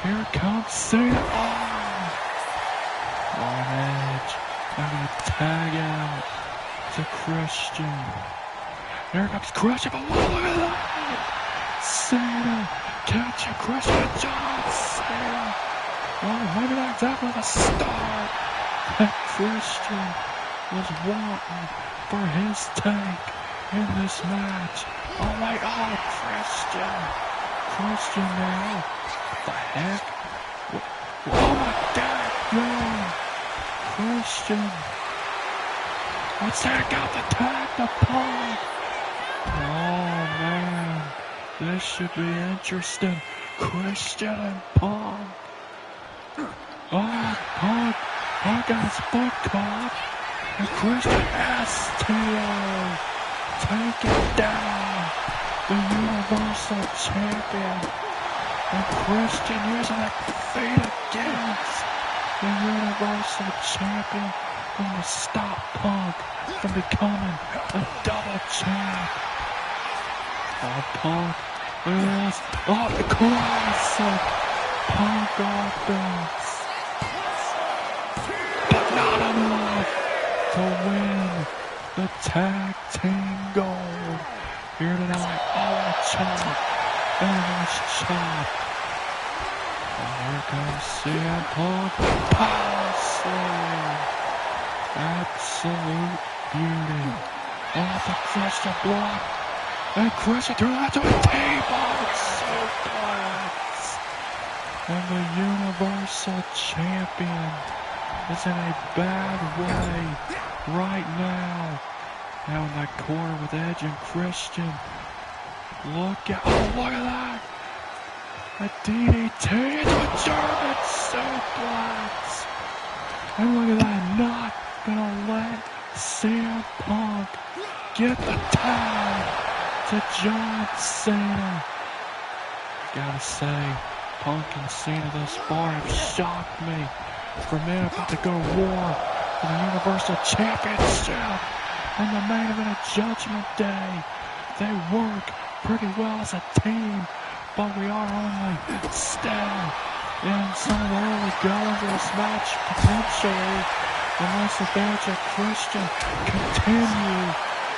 Here comes Cena. Oh, Edge. I'm gonna tag out to Christian. Here comes Christian. But whoa, look at that. Cena. Catch a Christian. John Cena. Well, maybe not exactly the start that Christian was wanting for his take in this match. Oh my God, Christian now. What the heck? Oh my God, no. Christian. What's that got the tag to Punk? Oh man, this should be interesting. Christian and Punk. Oh, Punk got his foot caught. And Christian STO taking down the Universal Champion. And Christian using a feat against the Universal Champion to stop Punk from becoming a double champ. Oh, Punk. Look at this. Oh, the classic Punk offense. But not enough to win the tag team gold here tonight. Oh, a chop. And a nice chop. And here comes CM Punk. Power slam. Absolute beauty. Oh, the Christian block. And Christian threw that to a table suplex. And the Universal Champion is in a bad way right now. Now in that corner with Edge and Christian. Look at that. A DDT into a German suplex. And look at that. Not gonna let CM Punk get the tag to John Cena. Gotta say, Punk and Cena thus far have shocked me. For men about to go to war for the Universal Championship and the main event of Judgment Day. They work pretty well as a team, but we are only still in some of the early goings of this match potentially, unless the Edge and Christian continue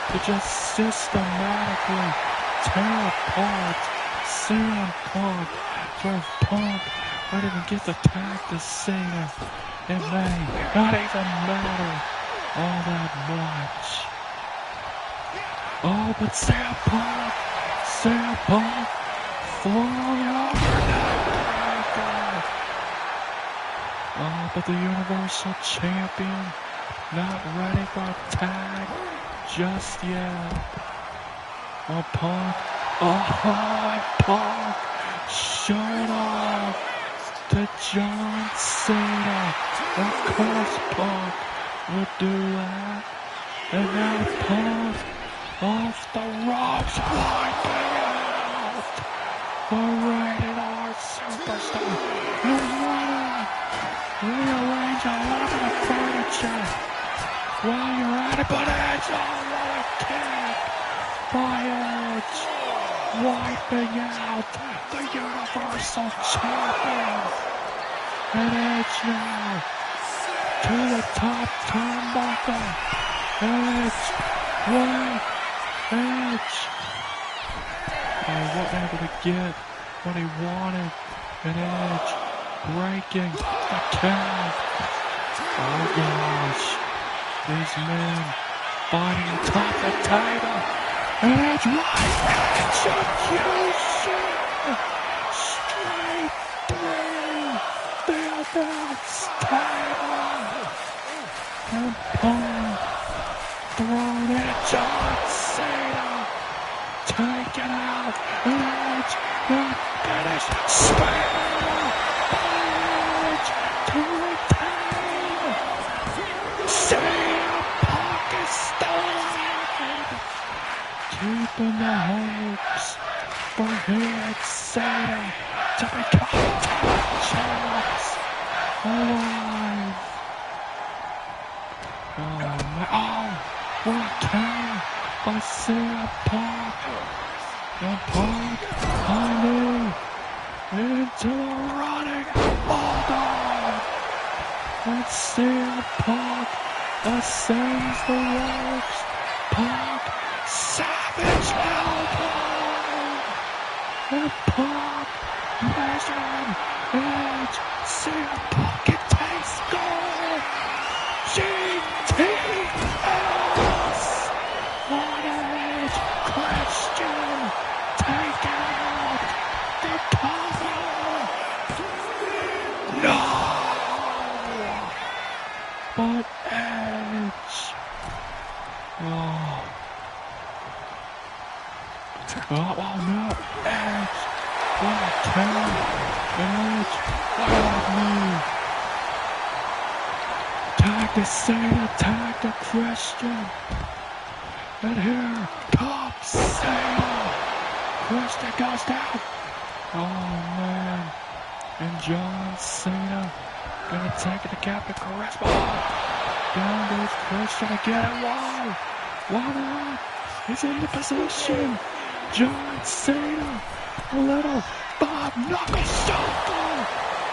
to just systematically tear apart CM Punk, where Punk might even get the tag to Cena. It may not even matter all that much. Oh, but CM Punk flowing over that. Oh, but the Universal Champion not ready for a tag just yet. Oh, Punk. Oh, Punk showing off to John Cena. Of course Punk would do that. And now Punk off the ropes, wiping out the Rated R Superstar. He's running. Rearrange a lot of the furniture while you're at it, but Edge, oh, what a kick by Edge, wiping out the Universal Champion. And Edge now to the top turnbuckle. Edge, wait, Edge. Wasn't able to get what he wanted. And Edge breaking the count. Oh gosh, these men fighting atop the table. And Edge right, execution. Straight through the announce table. And Punk thrown in John Cena. Take it out. Edge, the finish. Spear. Edge to retain. CM Punk is still alive. Keeping the hopes for him Cena to become top champs alive. Oh, what a count by CM Punk. And Punk high knee into the running bulldog. And CM Punk ascends the ropes. Punk savage elbow. And Punk measuring Edge. CM Punk can taste gold. GTS. On Edge. Christian. Take out the cover. No. But Edge. Oh no, Edge, what a count, Edge, what a move. Tag to Cena, tag to Christian, and here comes Cena. Christian goes down. Oh man, and John Cena gonna take it to Captain Charisma. Down goes Christian again, why not? He's in the position. John Cena, a little Bob Knuckle Shuffle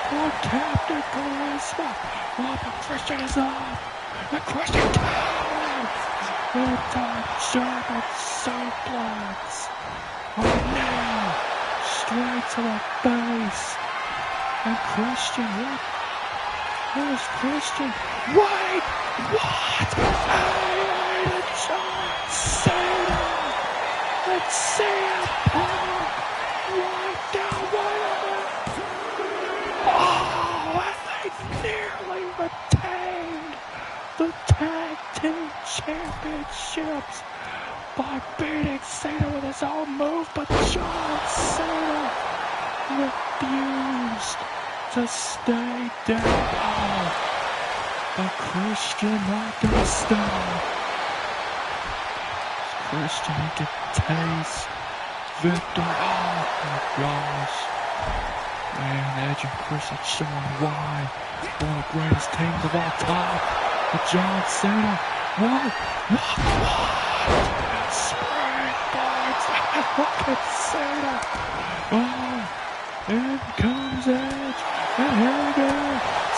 for Captain Charisma. Oh, but Christian is up. And Christian down. And German suplex. Oh, now straight to the face. And Christian, what? Where's Christian? Wait, what? Hey, John Cena. Let's see it, Punk. Right down, oh, and they nearly retained the Tag Team Championships by beating Cena with his own move, but John Cena refused to stay down. Oh, but Christian not gonna stop. Christian, he can taste victory. Oh my gosh. Man, Edge and Christian showing why one of the greatest teams of all time. But John Cena, what? Springboards. Look at Cena. Oh, in comes Edge. And here we go.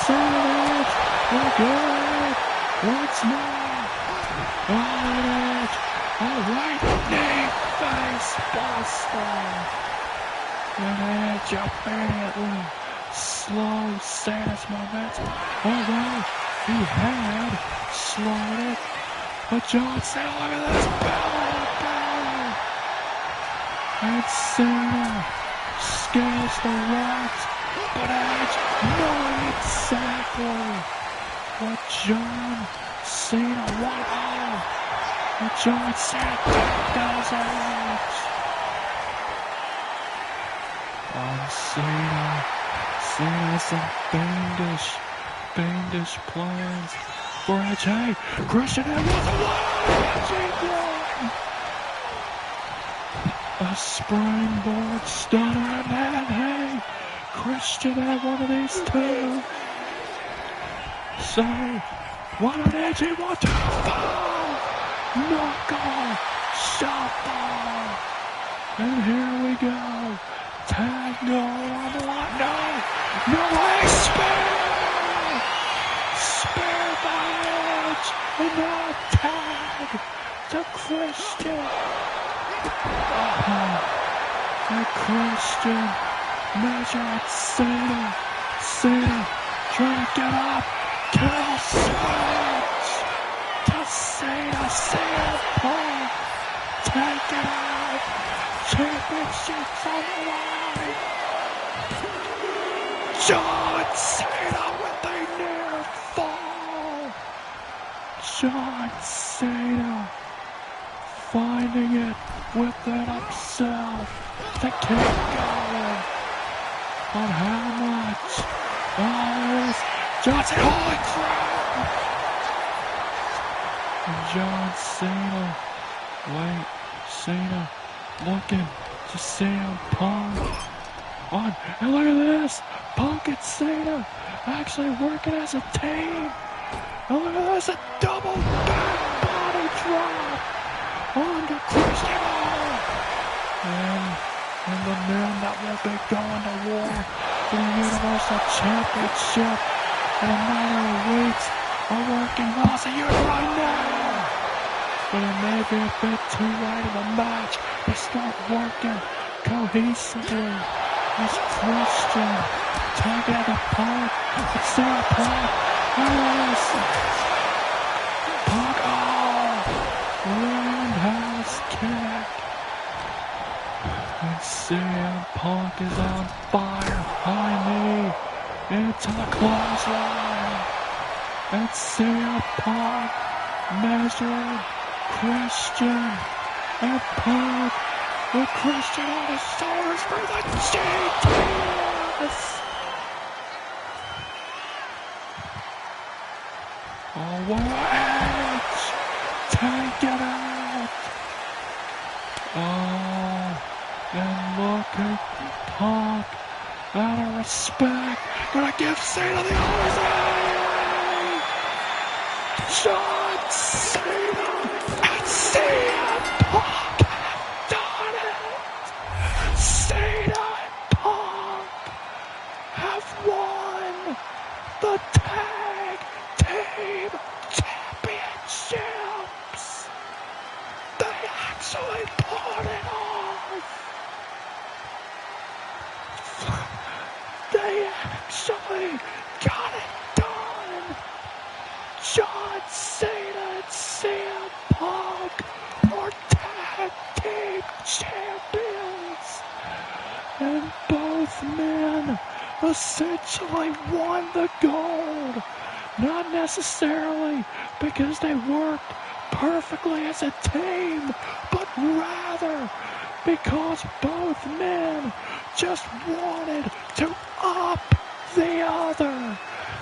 Cena Edge. Again. Once more. Oh, Edge. Alright, knee face buster. And Edge apparently slowed Cena's momentum. Although he had slowed it. But John Cena, look at this battle. And Cena scales the rocks. But Edge knowing exactly what John Cena wanted. And John Cena does it. On Cena has some fiendish plans for Edge. Hey, Christian was a springboard stunner, and then hey, Christian had one of these too. So, what an Edge he wants to fall. Knuckle shuffle. And here we go. Tag no on the line. No way. Spear. Christian. And Christian measure at Cena. Cena trying to get up. Kill switch to Cena. CM Punk. Take it out. Championship's on the line. John Cena with a near fall. John Cena finding it within himself to keep going. But how much? There's John Cena. Holy crap! And John Cena. Wait, Cena looking to CM Punk. And look at this! Punk and Cena actually working as a team. And look at this, a double back body drop onto Christian. And the men that will be going to war for the Universal Championship in a matter of weeks are working well as a unit right now. But it may be a bit too late in the match to start working cohesively as Christian tagging the Punk and CM Punk. Punk, roundhouse kick. And CM Punk is on fire. High knee into the clothesline. And CM Punk measuring Christian. And Punk with Christian on his shoulders for the GTS. Edge, take it out. And look at Punk, out of respect, gonna give Cena the opportunity. John Cena and CM Punk have done it. Cena and Punk have won the tag team championships. They actually pulled it off. They actually got it done. John Cena and CM Punk are tag team champions. And both men essentially won the gold. Not necessarily because they worked perfectly as a team, but rather because both men just wanted to up the other.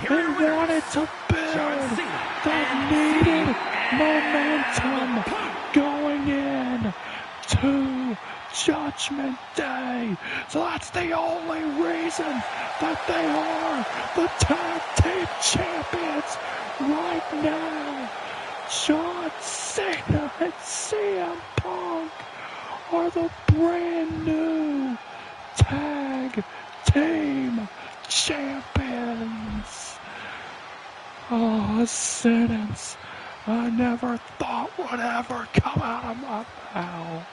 They wanted to build that needed momentum going in to Judgment Day. So that's the only reason that they are the tag team champions right now. John Cena and CM Punk are the brand new tag team champions. A sentence I never thought would ever come out of my mouth.